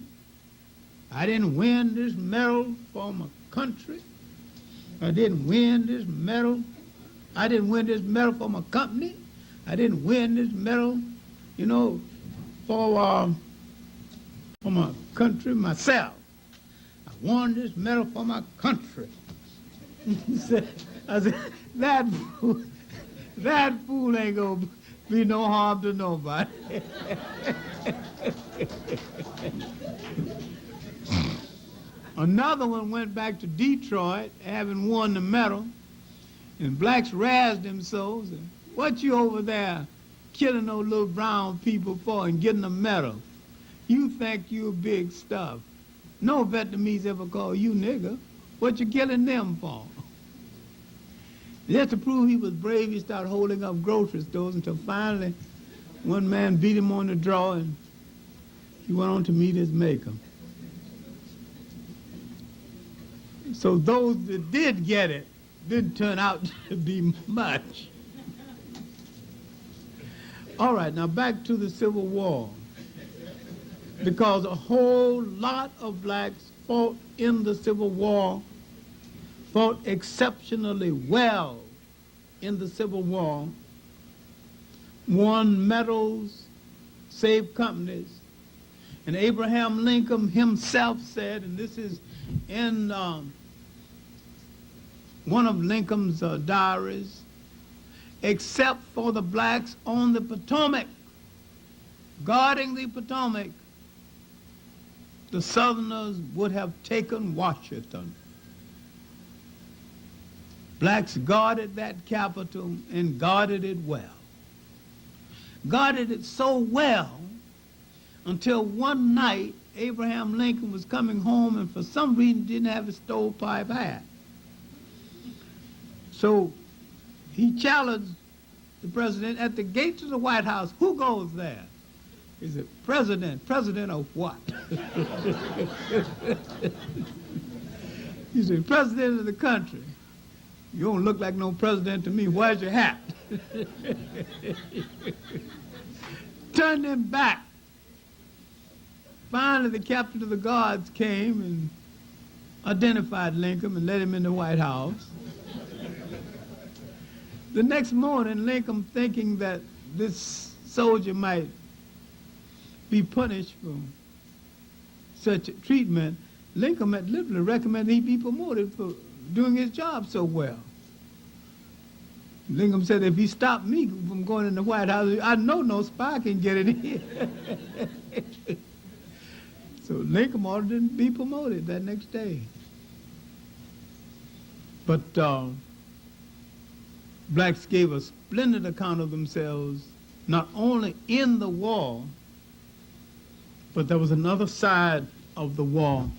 I didn't win this medal for my country. I didn't win this medal. I didn't win this medal for my company. I didn't win this medal, you know, for my country myself. I won this medal for my country. I said, that fool ain't gonna be no harm to nobody. Another one went back to Detroit, having won the medal, and blacks razzed him so. Said, what you over there killing those little brown people for and getting a medal? You think you big stuff. No Vietnamese ever call you nigger. What you killing them for? Just to prove he was brave, he started holding up grocery stores until finally one man beat him on the draw and he went on to meet his maker. So those that did get it didn't turn out to be much. All right, now back to the Civil War. Because a whole lot of blacks fought in the Civil War, fought exceptionally well in the Civil War, won medals, saved companies. And Abraham Lincoln himself said, and this is in one of Lincoln's diaries, except for the blacks on the Potomac, guarding the Potomac, the Southerners would have taken Washington. Blacks guarded that capital and guarded it well. Guarded it so well until one night Abraham Lincoln was coming home and for some reason didn't have a stovepipe hat. So he challenged the president at the gates of the White House. Who goes there? He said, President. President of what? He said, President of the country. You don't look like no president to me. Where's your hat? Turned him back. Finally, the captain of the guards came and identified Lincoln and let him in the White House. The next morning, Lincoln, thinking that this soldier might be punished for such treatment, Lincoln had literally recommended he be promoted for doing his job so well. Lincoln said, if he stopped me from going in the White House, I know no spy can get in here. So Lincoln ordered him to be promoted that next day. But blacks gave a splendid account of themselves, not only in the war, but there was another side of the war.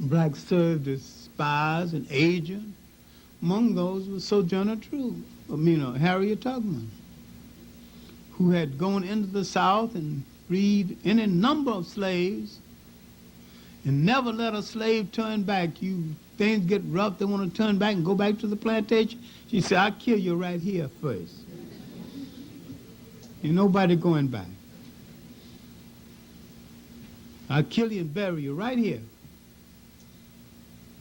Blacks served as spies and agents. Among those was Sojourner Truth, Harriet Tubman, who had gone into the South and freed any number of slaves and never let a slave turn back. Things get rough, they want to turn back and go back to the plantation. She said, I'll kill you right here first. Ain't nobody going back. I'll kill you and bury you right here.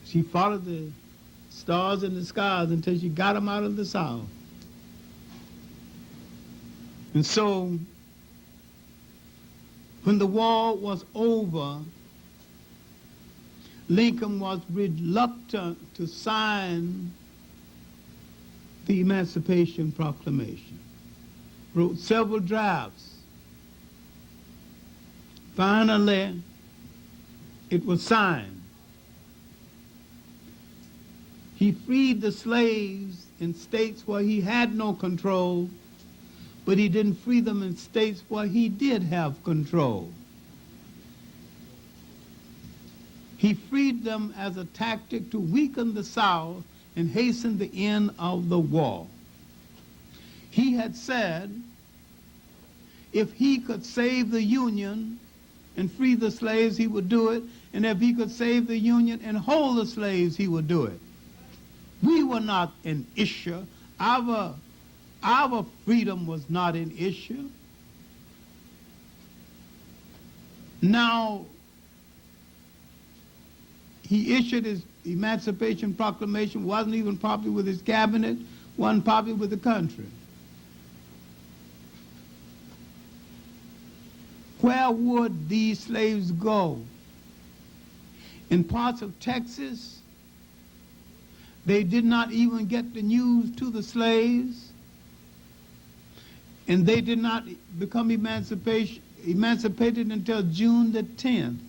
She followed the stars in the skies until she got them out of the South. And so, when the war was over, Lincoln was reluctant to sign the Emancipation Proclamation. Wrote several drafts. Finally, it was signed. He freed the slaves in states where he had no control, but he didn't free them in states where he did have control. He freed them as a tactic to weaken the South and hasten the end of the war. He had said if he could save the Union and free the slaves, he would do it, and if he could save the Union and hold the slaves, he would do it. We were not an issue. Our freedom was not an issue. Now, he issued his Emancipation Proclamation, wasn't even popular with his cabinet, wasn't popular with the country. Where would these slaves go? In parts of Texas, they did not even get the news to the slaves, and they did not become emancipated until June the 10th.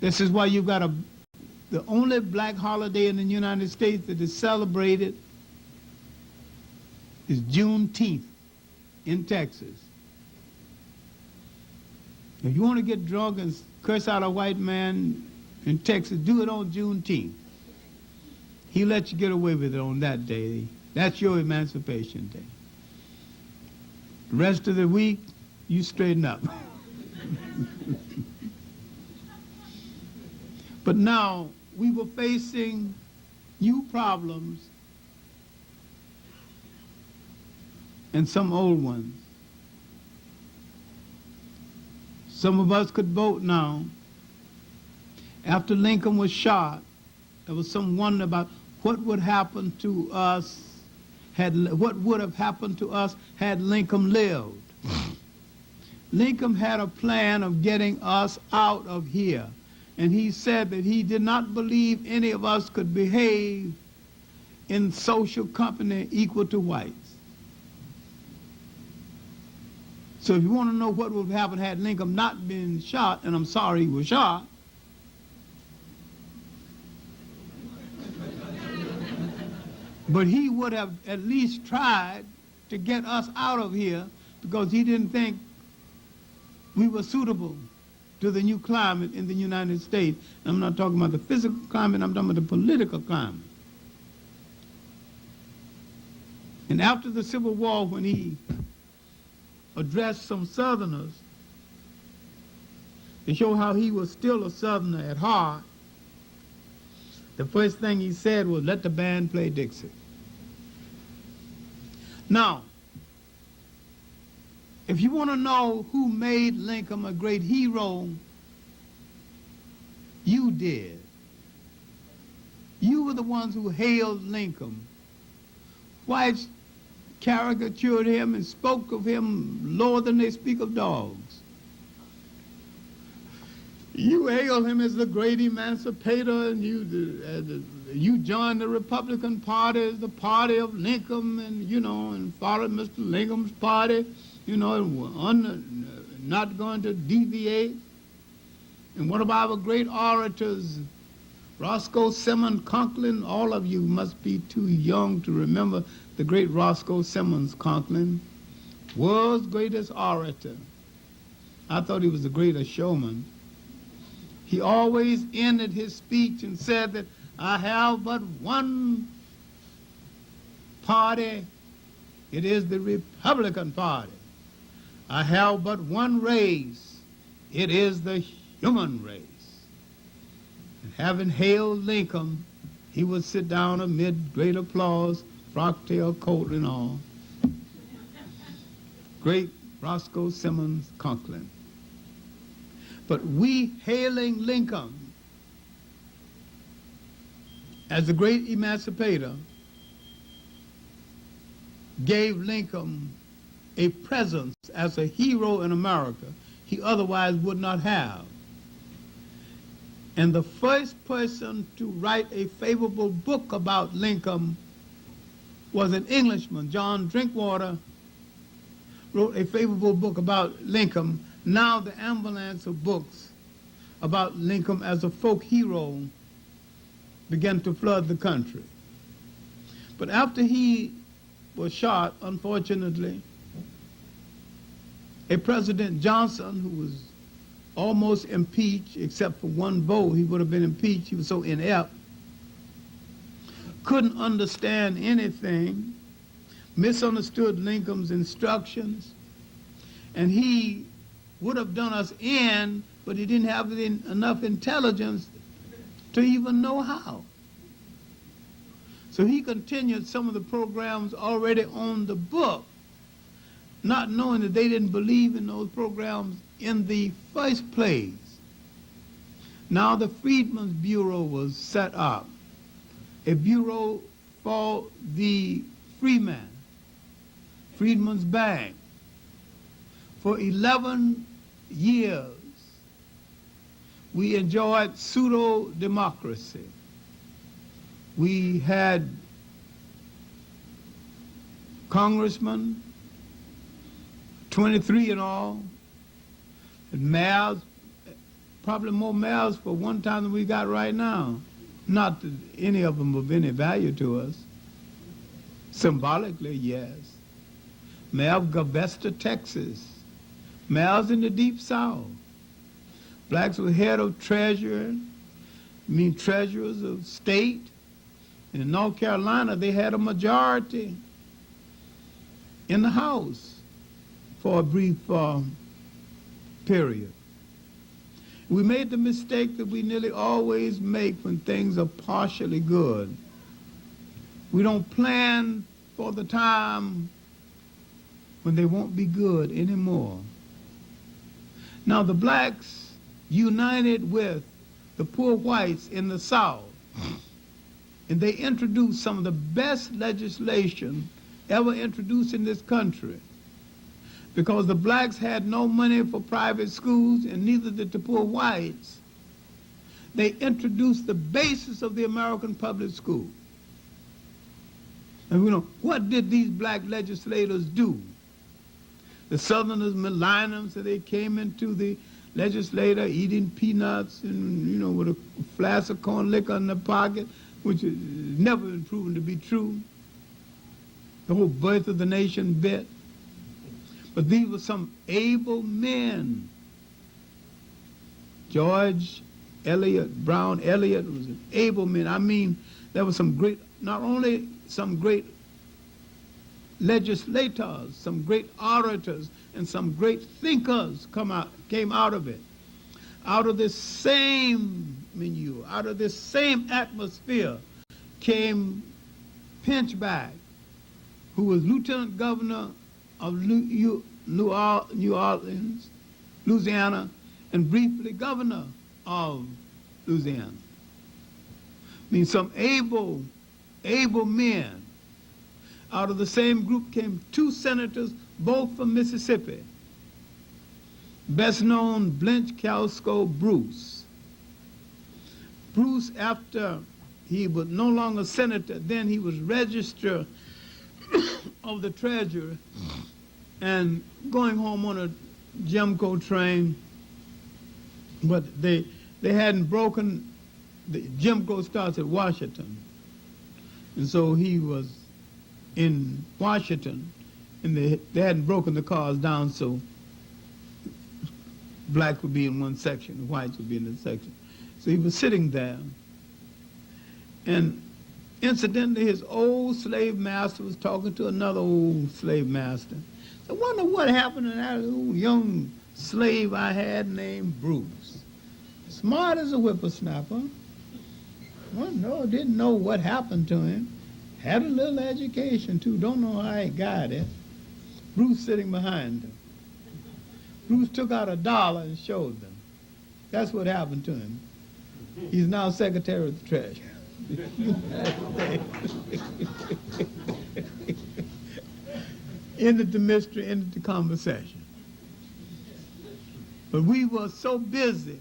This is why you've got the only black holiday in the United States that is celebrated is Juneteenth in Texas. If you want to get drunk and curse out a white man in Texas, do it on Juneteenth. He let you get away with it on that day. That's your Emancipation Day. The rest of the week, you straighten up. But now, we were facing new problems and some old ones. Some of us could vote now. After Lincoln was shot, there was some wonder about what would happen to us what would have happened to us had Lincoln lived. Lincoln had a plan of getting us out of here, and he said that he did not believe any of us could behave in social company equal to whites. So if you want to know what would have happened had Lincoln not been shot, and I'm sorry he was shot, but he would have at least tried to get us out of here because he didn't think we were suitable to the new climate in the United States. I'm not talking about the physical climate, I'm talking about the political climate. And after the Civil War, when he addressed some Southerners to show how he was still a Southerner at heart, the first thing he said was, "Let the band play Dixie." Now, if you want to know who made Lincoln a great hero, you did. You were the ones who hailed Lincoln. Whites caricatured him and spoke of him lower than they speak of dogs. You hailed him as the great emancipator, and you joined the Republican Party as the party of Lincoln, and and followed Mr. Lincoln's party, not going to deviate. And one of our great orators Roscoe Simmons Conklin. All of you must be too young to remember the great Roscoe Simmons Conklin, world's greatest orator. I thought he was the greatest showman. He always ended his speech and said that I have but one party. It is the Republican Party. I have but one race. It is the human race. And having hailed Lincoln, he would sit down amid great applause, frock-tail coat and all. Great Roscoe Simmons Conklin. But we hailing Lincoln as the great emancipator gave Lincoln a presence as a hero in America he otherwise would not have. And the first person to write a favorable book about Lincoln was an Englishman. John Drinkwater wrote a favorable book about Lincoln. Now the ambulance of books about Lincoln as a folk hero began to flood the country. But after he was shot, unfortunately, a President Johnson, who was almost impeached, except for one vote, he would have been impeached, he was so inept, couldn't understand anything, misunderstood Lincoln's instructions, and he would have done us in, but he didn't have enough intelligence to even know how. So he continued some of the programs already on the book, not knowing that they didn't believe in those programs in the first place. Now the Freedmen's Bureau was set up, a bureau for the freeman, Freedmen's Bank. For 11 years, we enjoyed pseudo-democracy. We had congressmen, 23 in all, and mayors, probably more mayors for one time than we got right now. Not that any of them of any value to us. Symbolically, yes. Mayor of Galveston, Texas. Mayors in the Deep South. Blacks were head of treasurers of state. In North Carolina, they had a majority in the House for a brief period. We made the mistake that we nearly always make when things are partially good. We don't plan for the time when they won't be good anymore. Now the blacks united with the poor whites in the South, and they introduced some of the best legislation ever introduced in this country. Because the blacks had no money for private schools, and neither did the poor whites, they introduced the basis of the American public school. And you know, what did these black legislators do? The Southerners maligned them, so they came into the legislature eating peanuts and, you know, with a flask of corn liquor in their pocket, which has never been proven to be true. The whole birth of the nation bit. But these were some able men. George Eliot, Brown Eliot was an able man. I mean, there were some great, not only some great legislators, some great orators, and some great thinkers came out of it. Out of this same milieu, out of this same atmosphere came Pinchback, who was lieutenant governor of New Orleans, Louisiana, and briefly governor of Louisiana. I mean, some able men. Out of the same group came two senators, both from Mississippi. Best known, Blanche Calsco Bruce. Bruce, after he was no longer senator, then he was registrar of the Treasury and going home on a Jimco train, but they hadn't broken Jim Crow starts at Washington. And so he was in Washington, and they hadn't broken the cars down, so blacks would be in one section, and whites would be in the section. So he was sitting there, and incidentally, his old slave master was talking to another old slave master. I wonder what happened to that old young slave I had named Bruce. Smart as a whippersnapper. Well, no, didn't know what happened to him. Had a little education, too. Don't know how he got it. Bruce sitting behind him. Bruce took out $1 and showed them. That's what happened to him. He's now Secretary of the Treasury. Ended the mystery, ended the conversation. But we were so busy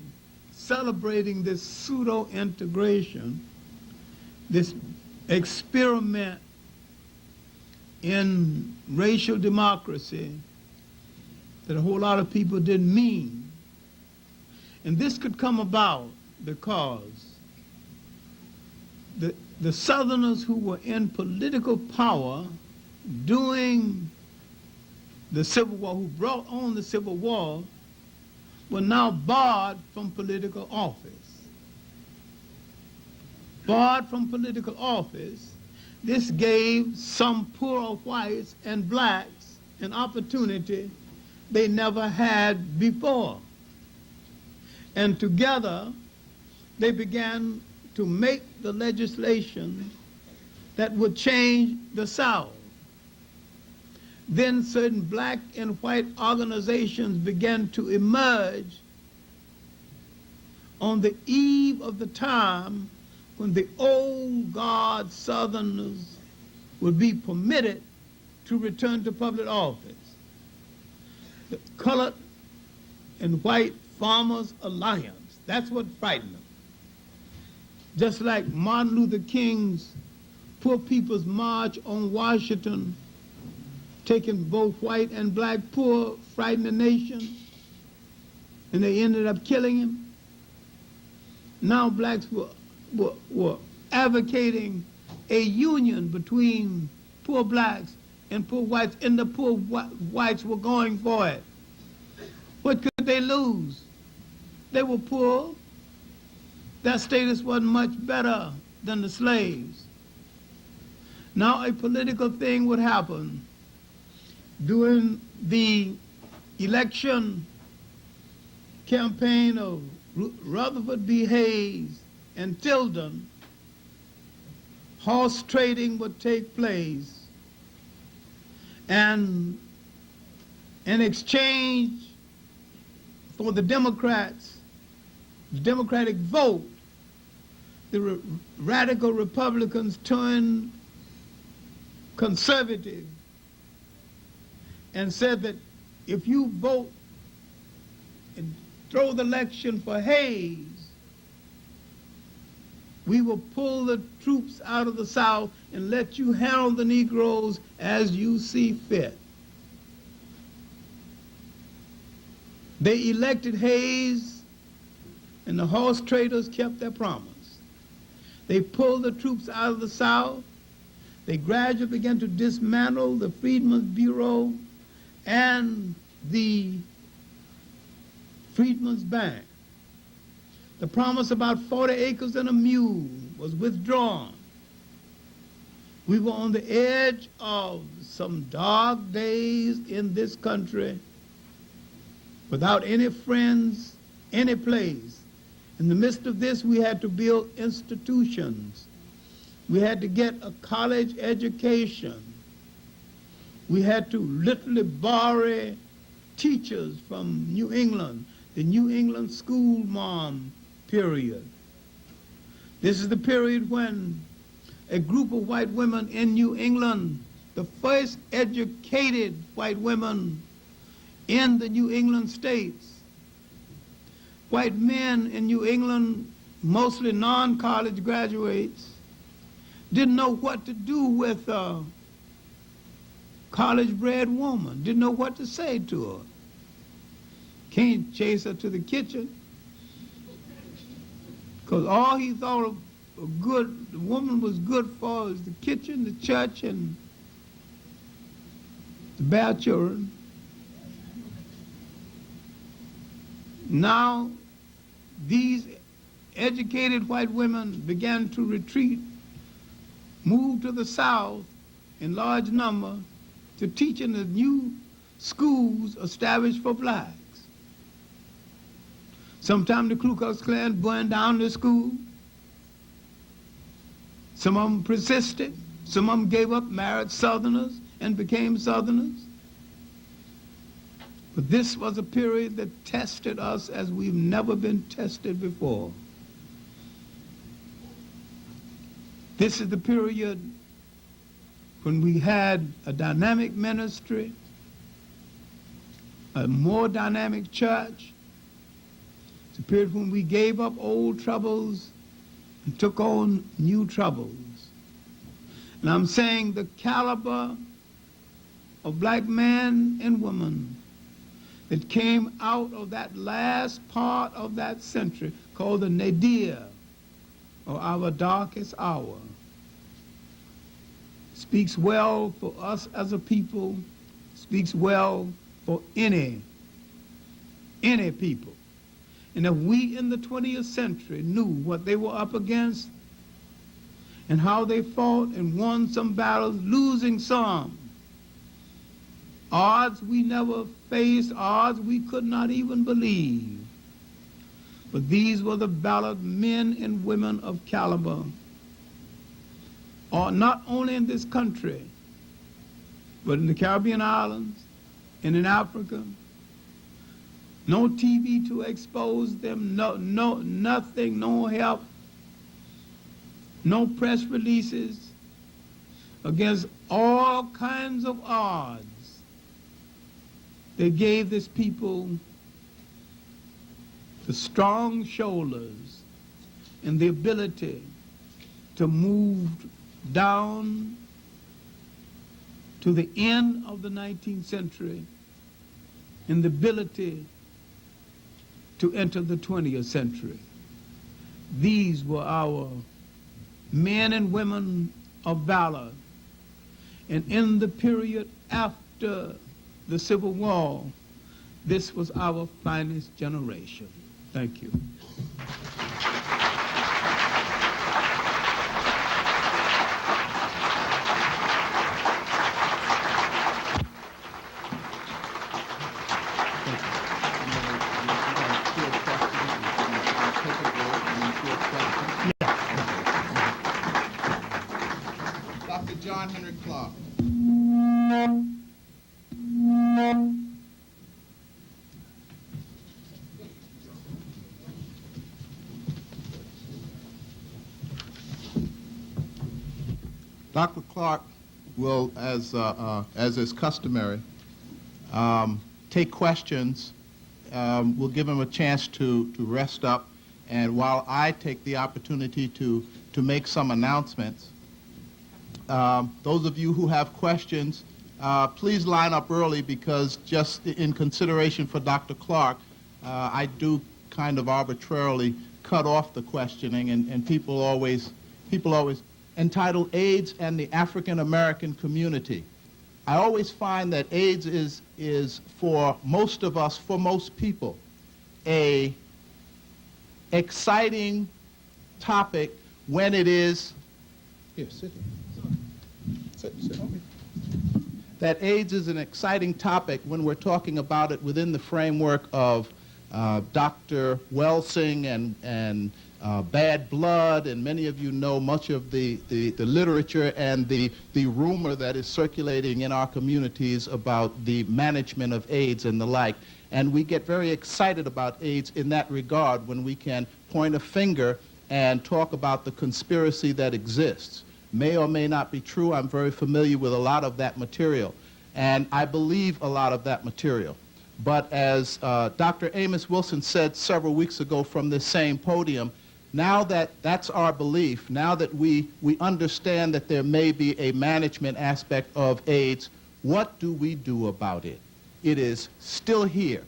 celebrating this pseudo-integration, this experiment in racial democracy that a whole lot of people didn't mean. And this could come about because the Southerners who were in political power during the Civil War, who brought on the Civil War, were now barred from political office. Barred from political office, this gave some poor whites and blacks an opportunity they never had before. And together, they began to make the legislation that would change the South. Then certain black and white organizations began to emerge on the eve of the time when the old guard Southerners would be permitted to return to public office. The Colored and White Farmers Alliance, that's what frightened them. Just like Martin Luther King's Poor People's March on Washington, taking both white and black poor, frightened the nation, and they ended up killing him. Now blacks were advocating a union between poor blacks and poor whites, and the poor whites were going for it. What could they lose? They were poor. Their status wasn't much better than the slaves. Now a political thing would happen. During the election campaign of Rutherford B. Hayes and Tilden, horse trading would take place, and in exchange for the Democrats, the Democratic vote, the radical Republicans turned conservative and said that if you vote and throw the election for Hayes, we will pull the troops out of the South and let you handle the Negroes as you see fit. They elected Hayes, and the horse traders kept their promise. They pulled the troops out of the South. They gradually began to dismantle the Freedmen's Bureau and the Freedmen's Bank. The promise about 40 acres and a mule was withdrawn. We were on the edge of some dark days in this country, without any friends, any place. In the midst of this, we had to build institutions. We had to get a college education. We had to literally borrow teachers from New England, the New England school mom period. This is the period when a group of white women in New England, the first educated white women in the New England states. White men in New England, mostly non-college graduates, didn't know what to do with a college-bred woman, didn't know what to say to her. Can't chase her to the kitchen, Because all he thought of good, the woman was good for was the kitchen, the church, and to bear children. Now, these educated white women began to retreat, move to the South in large number to teach in the new schools established for blacks. Sometimes the Ku Klux Klan burned down the school. Some of them persisted. Some of them gave up, married Southerners, and became Southerners. But this was a period that tested us as we've never been tested before. This is the period when we had a dynamic ministry, a more dynamic church. It's a period when we gave up old troubles and took on new troubles. And I'm saying the caliber of black men and women that came out of that last part of that century called the nadir, or our darkest hour, speaks well for us as a people, speaks well for any people. And if we in the 20th century knew what they were up against and how they fought and won some battles, losing some, odds we never faced, odds we could not even believe. But these were the valiant men and women of caliber, or not only in this country, but in the Caribbean islands and in Africa. No TV to expose them, nothing, no help, no press releases, against all kinds of odds. They gave this people the strong shoulders and the ability to move down to the end of the 19th century and the ability to enter the 20th century. These were our men and women of valor. And in the period after the Civil War, this was our finest generation. Thank you. Dr. John Henrik Clarke. Dr. Clarke will, as is customary, take questions. We'll give him a chance to rest up, and while I take the opportunity to make some announcements, those of you who have questions, please line up early, because just in consideration for Dr. Clarke, I do kind of arbitrarily cut off the questioning, and people always entitled AIDS and the African American Community. I always find that AIDS is for most of us, for most people, a exciting topic when it is, here, sit here. Sit. That AIDS is an exciting topic when we're talking about it within the framework of Dr. Welsing and Bad Blood, and many of you know much of the literature and the rumor that is circulating in our communities about the management of AIDS and the like. And we get very excited about AIDS in that regard when we can point a finger and talk about the conspiracy that exists. May or may not be true. I'm very familiar with a lot of that material, and I believe a lot of that material. But as Dr. Amos Wilson said several weeks ago from this same podium, now that that's our belief, now that we understand that there may be a management aspect of AIDS, what do we do about it? It is still here.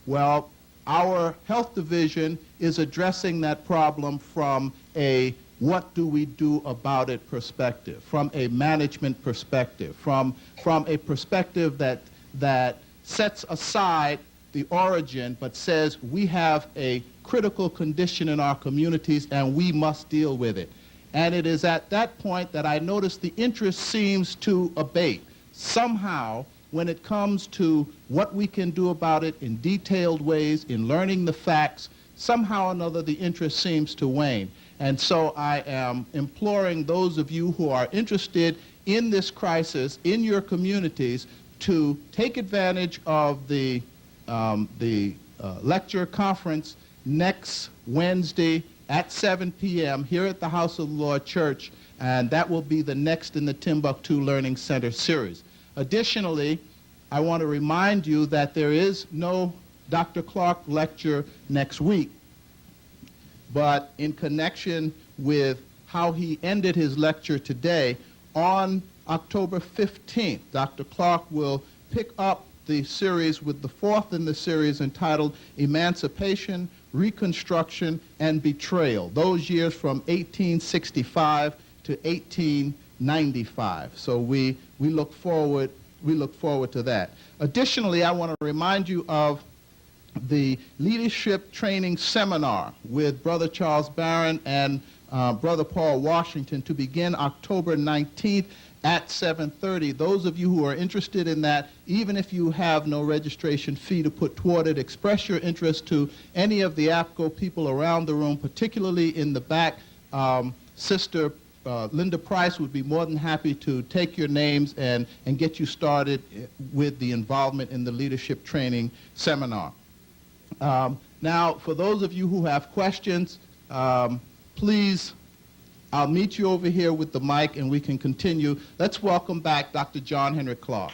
Well, our health division is addressing that problem from a what do we do about it perspective, from a management perspective, from a perspective that sets aside the origin but says we have a critical condition in our communities and we must deal with it. And it is at that point that I notice the interest seems to abate. Somehow, when it comes to what we can do about it in detailed ways, in learning the facts, somehow or another the interest seems to wane. And so I am imploring those of you who are interested in this crisis in your communities to take advantage of the lecture conference next Wednesday at 7 p.m. here at the House of the Lord Church, and that will be the next in the Timbuktu Learning Center series. Additionally, I want to remind you that there is no Dr. Clarke lecture next week, but in connection with how he ended his lecture today, on October 15th, Dr. Clarke will pick up the series with the fourth in the series entitled Emancipation, Reconstruction, and Betrayal, those years from 1865 to 1895. So we look forward to that. Additionally, I want to remind you of the Leadership Training Seminar with Brother Charles Barron and Brother Paul Washington to begin October 19th at 7:30. Those of you who are interested in that, even if you have no registration fee to put toward it, express your interest to any of the APCO people around the room, particularly in the back. Sister Linda Price would be more than happy to take your names and get you started with the involvement in the Leadership Training Seminar. Now, for those of you who have questions, please, I'll meet you over here with the mic and we can continue. Let's welcome back Dr. John Henrik Clarke.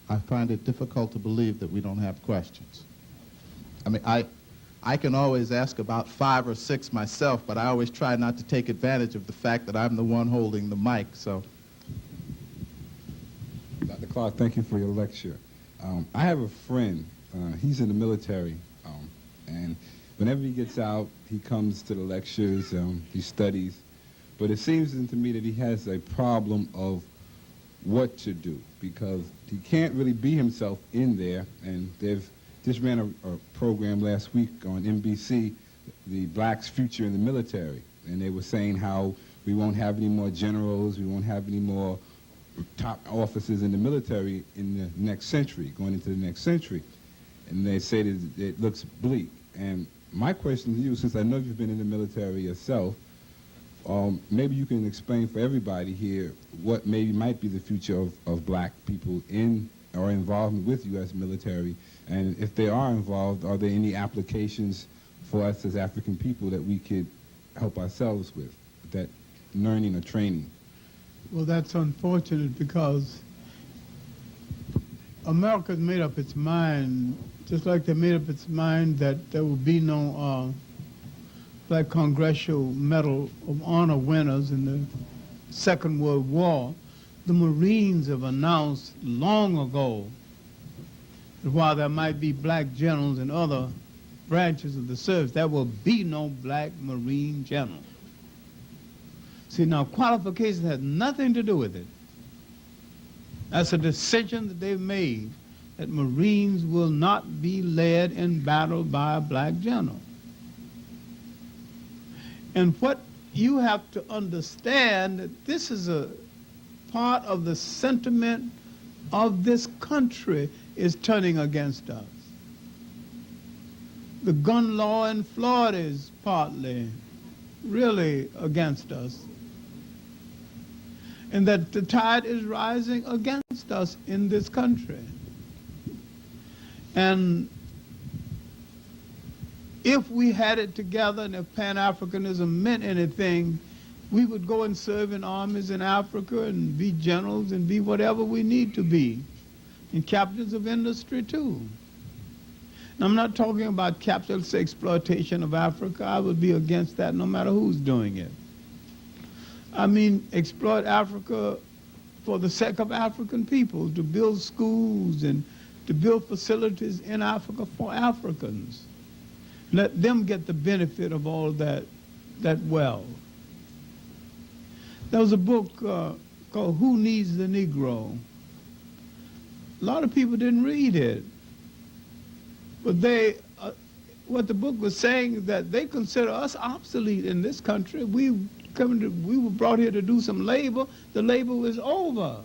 I find it difficult to believe that we don't have questions. I mean, I can always ask about 5 or 6 myself, but I always try not to take advantage of the fact that I'm the one holding the mic, so. Dr. Clarke, thank you for your lecture. I have a friend, he's in the military, and whenever he gets out, he comes to the lectures, he studies, but it seems to me that he has a problem of what to do, because he can't really be himself in there. And they've just ran a program last week on NBC, the Blacks' Future in the Military, and they were saying how we won't have any more generals, we won't have any more top officers in the military in the next century, going into the next century. And they say that it looks bleak. And my question to you, since I know you've been in the military yourself, maybe you can explain for everybody here what maybe might be the future of black people in or involved with U.S. military, and if they are involved, are there any applications for us as African people that we could help ourselves with that learning or training? Well, that's unfortunate because America's made up its mind, just like they made up its mind that there will be no Black Congressional Medal of Honor winners in the Second World War. The Marines have announced long ago that while there might be black generals in other branches of the service, there will be no black Marine general. See, now qualifications has nothing to do with it. That's a decision that they've made, that Marines will not be led in battle by a black general. And what you have to understand, that this is a part of the sentiment of this country is turning against us. The gun law in Florida is partly really against us. And that the tide is rising against us in this country. And if we had it together and if Pan-Africanism meant anything, we would go and serve in armies in Africa and be generals and be whatever we need to be, and captains of industry too. And I'm not talking about capitalist exploitation of Africa. I would be against that no matter who's doing it. I mean, exploit Africa for the sake of African people, to build schools and to build facilities in Africa for Africans. Let them get the benefit of all that wealth. There was a book called Who Needs the Negro? A lot of people didn't read it. But what the book was saying is that they consider us obsolete in this country. We were brought here to do some labor. The labor is over.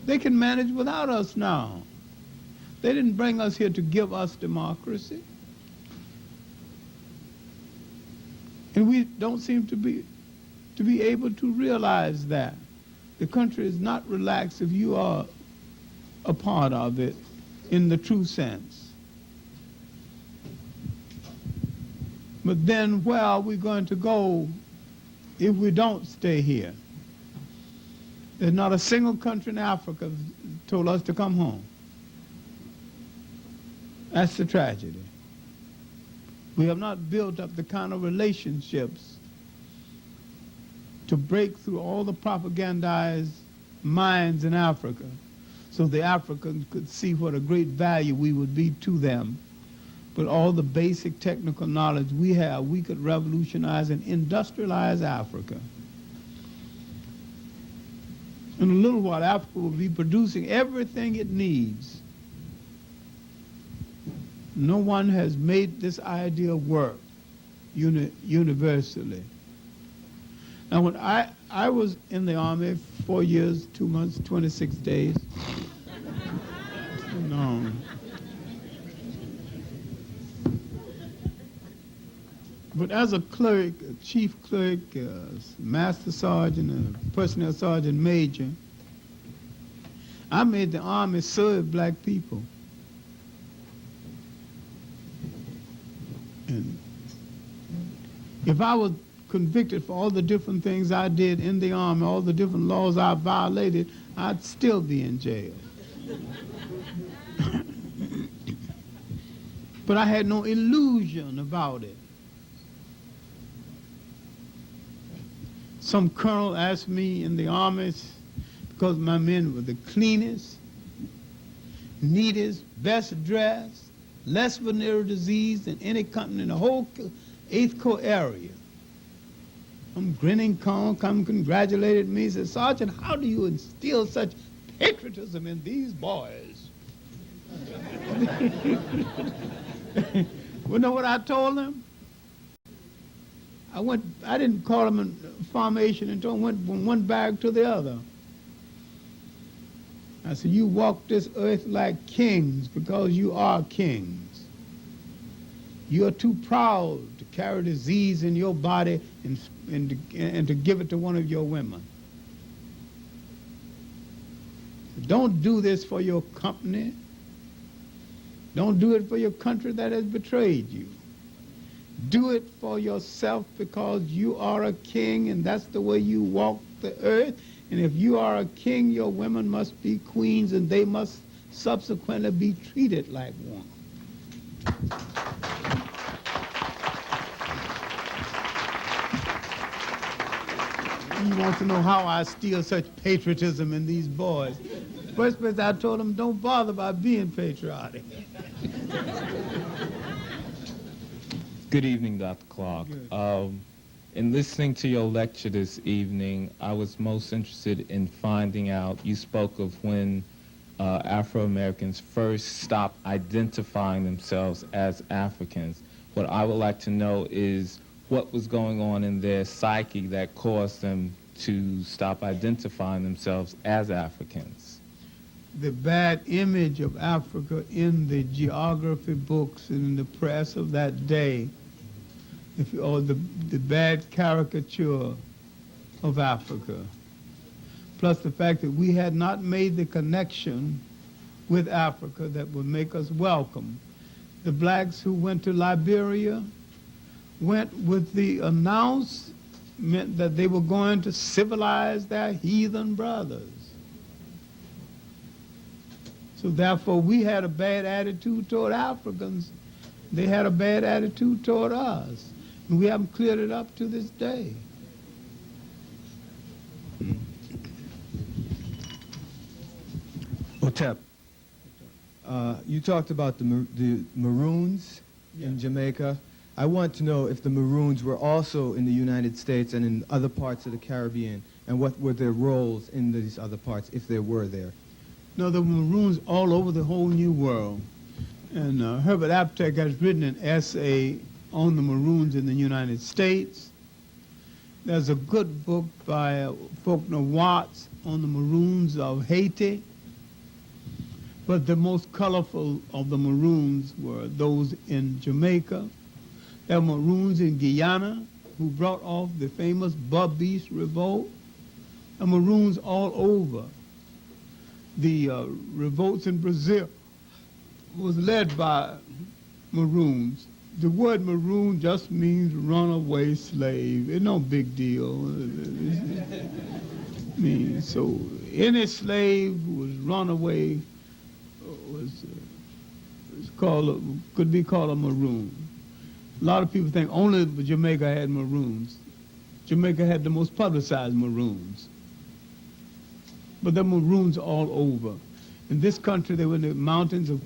They can manage without us now. They didn't bring us here to give us democracy. And we don't seem to be able to realize that. The country is not relaxed if you are a part of it in the true sense. But then where are we going to go if we don't stay here? There's not a single country in Africa told us to come home. That's the tragedy. We have not built up the kind of relationships to break through all the propagandized minds in Africa so the Africans could see what a great value we would be to them. But all the basic technical knowledge we have, we could revolutionize and industrialize Africa. In a little while, Africa will be producing everything it needs. No one has made this idea work universally. Now, when I was in the Army 4 years, 2 months, 26 days. No. But as a clerk, a chief clerk, a master sergeant, a personnel sergeant major, I made the Army serve black people. And if I was convicted for all the different things I did in the Army, all the different laws I violated, I'd still be in jail. But I had no illusion about it. Some colonel asked me in the Army, because my men were the cleanest, neatest, best dressed, less venereal disease than any company in the whole 8th Corps area. Some grinning colonel come congratulated me, said, "Sergeant, how do you instill such patriotism in these boys?" You know what I told him? I didn't call them in formation until I went from one barrack to the other. I said, "You walk this earth like kings because you are kings. You are too proud to carry disease in your body and to give it to one of your women. Don't do this for your company. Don't do it for your country that has betrayed you. Do it for yourself because you are a king and that's the way you walk the earth. And if you are a king, your women must be queens and they must subsequently be treated like one." He wants to know how I steal such patriotism in these boys. First place I told him, don't bother about being patriotic. Good evening, Dr. Clarke. In listening to your lecture this evening, I was most interested in finding out, you spoke of when Afro-Americans first stopped identifying themselves as Africans. What I would like to know is what was going on in their psyche that caused them to stop identifying themselves as Africans. The bad image of Africa in the geography books and in the press of that day, or the bad caricature of Africa, plus the fact that we had not made the connection with Africa that would make us welcome. The blacks who went to Liberia went with the announcement that they were going to civilize their heathen brothers. So therefore, we had a bad attitude toward Africans. They had a bad attitude toward us. And we haven't cleared it up to this day. Otep, you talked about the Maroons in Jamaica. I want to know if the Maroons were also in the United States and in other parts of the Caribbean, and what were their roles in these other parts, if they were there. No, the Maroons all over the whole New World. And Herbert Aptek has written an essay on the Maroons in the United States. There's a good book by Faulkner Watts on the Maroons of Haiti. But the most colorful of the Maroons were those in Jamaica. There were Maroons in Guyana who brought off the famous Bubbeast revolt. And Maroons all over. The revolts in Brazil was led by Maroons. The word maroon just means runaway slave. It's no big deal. So any slave who was runaway could be called a maroon. A lot of people think only Jamaica had maroons. Jamaica had the most publicized maroons. But there were maroons all over. In this country, they were in the mountains of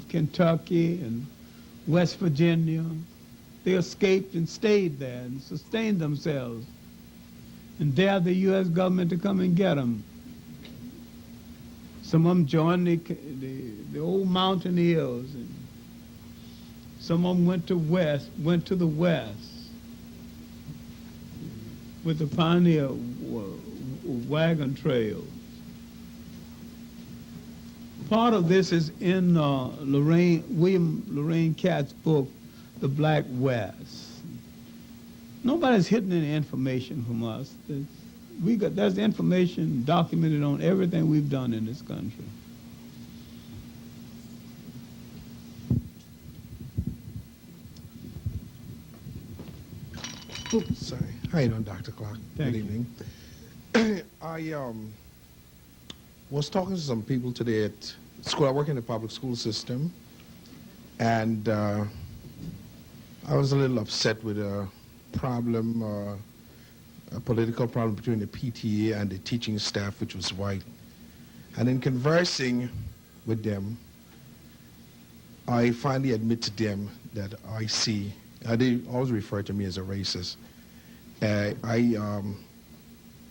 Kentucky and West Virginia. They escaped and stayed there and sustained themselves and dared the U.S. government to come and get them. Some of them joined the old mountaineers, and some of them went to the west with the pioneer wagon trails. Part of this is in William Lorraine Catt's book, The Black West. Nobody's hidden any information from us. There's information documented on everything we've done in this country. Oops, sorry. How you doing, Dr. Clarke? Thank Good you. evening. I was talking to some people today at school. I work in the public school system, and I was a little upset with a problem, a political problem between the PTA and the teaching staff, which was white. And in conversing with them, I finally admit to them that I see, they always refer to me as a racist. I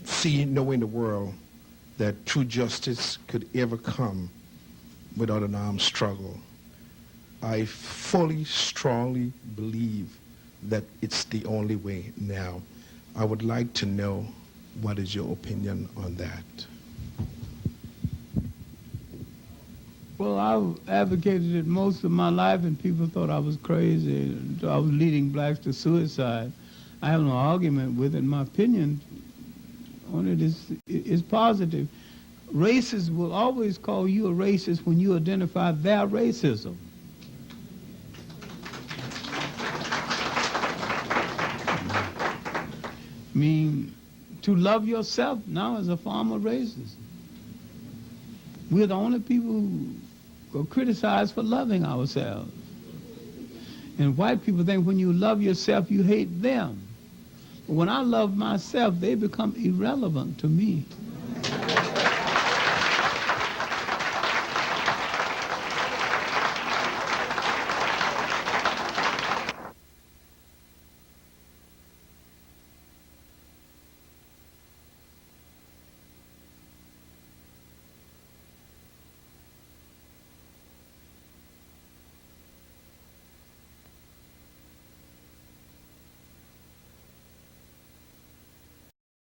see no way in the world that true justice could ever come without an armed struggle. I fully, strongly believe that it's the only way now. I would like to know, what is your opinion on that? Well, I've advocated it most of my life, and people thought I was crazy. And I was leading blacks to suicide. I have no argument with it. My opinion on it is positive. Racists will always call you a racist when you identify their racism. I mean, to love yourself now is a form of racism. We're the only people who are criticized for loving ourselves. And white people think when you love yourself, you hate them. But when I love myself, they become irrelevant to me.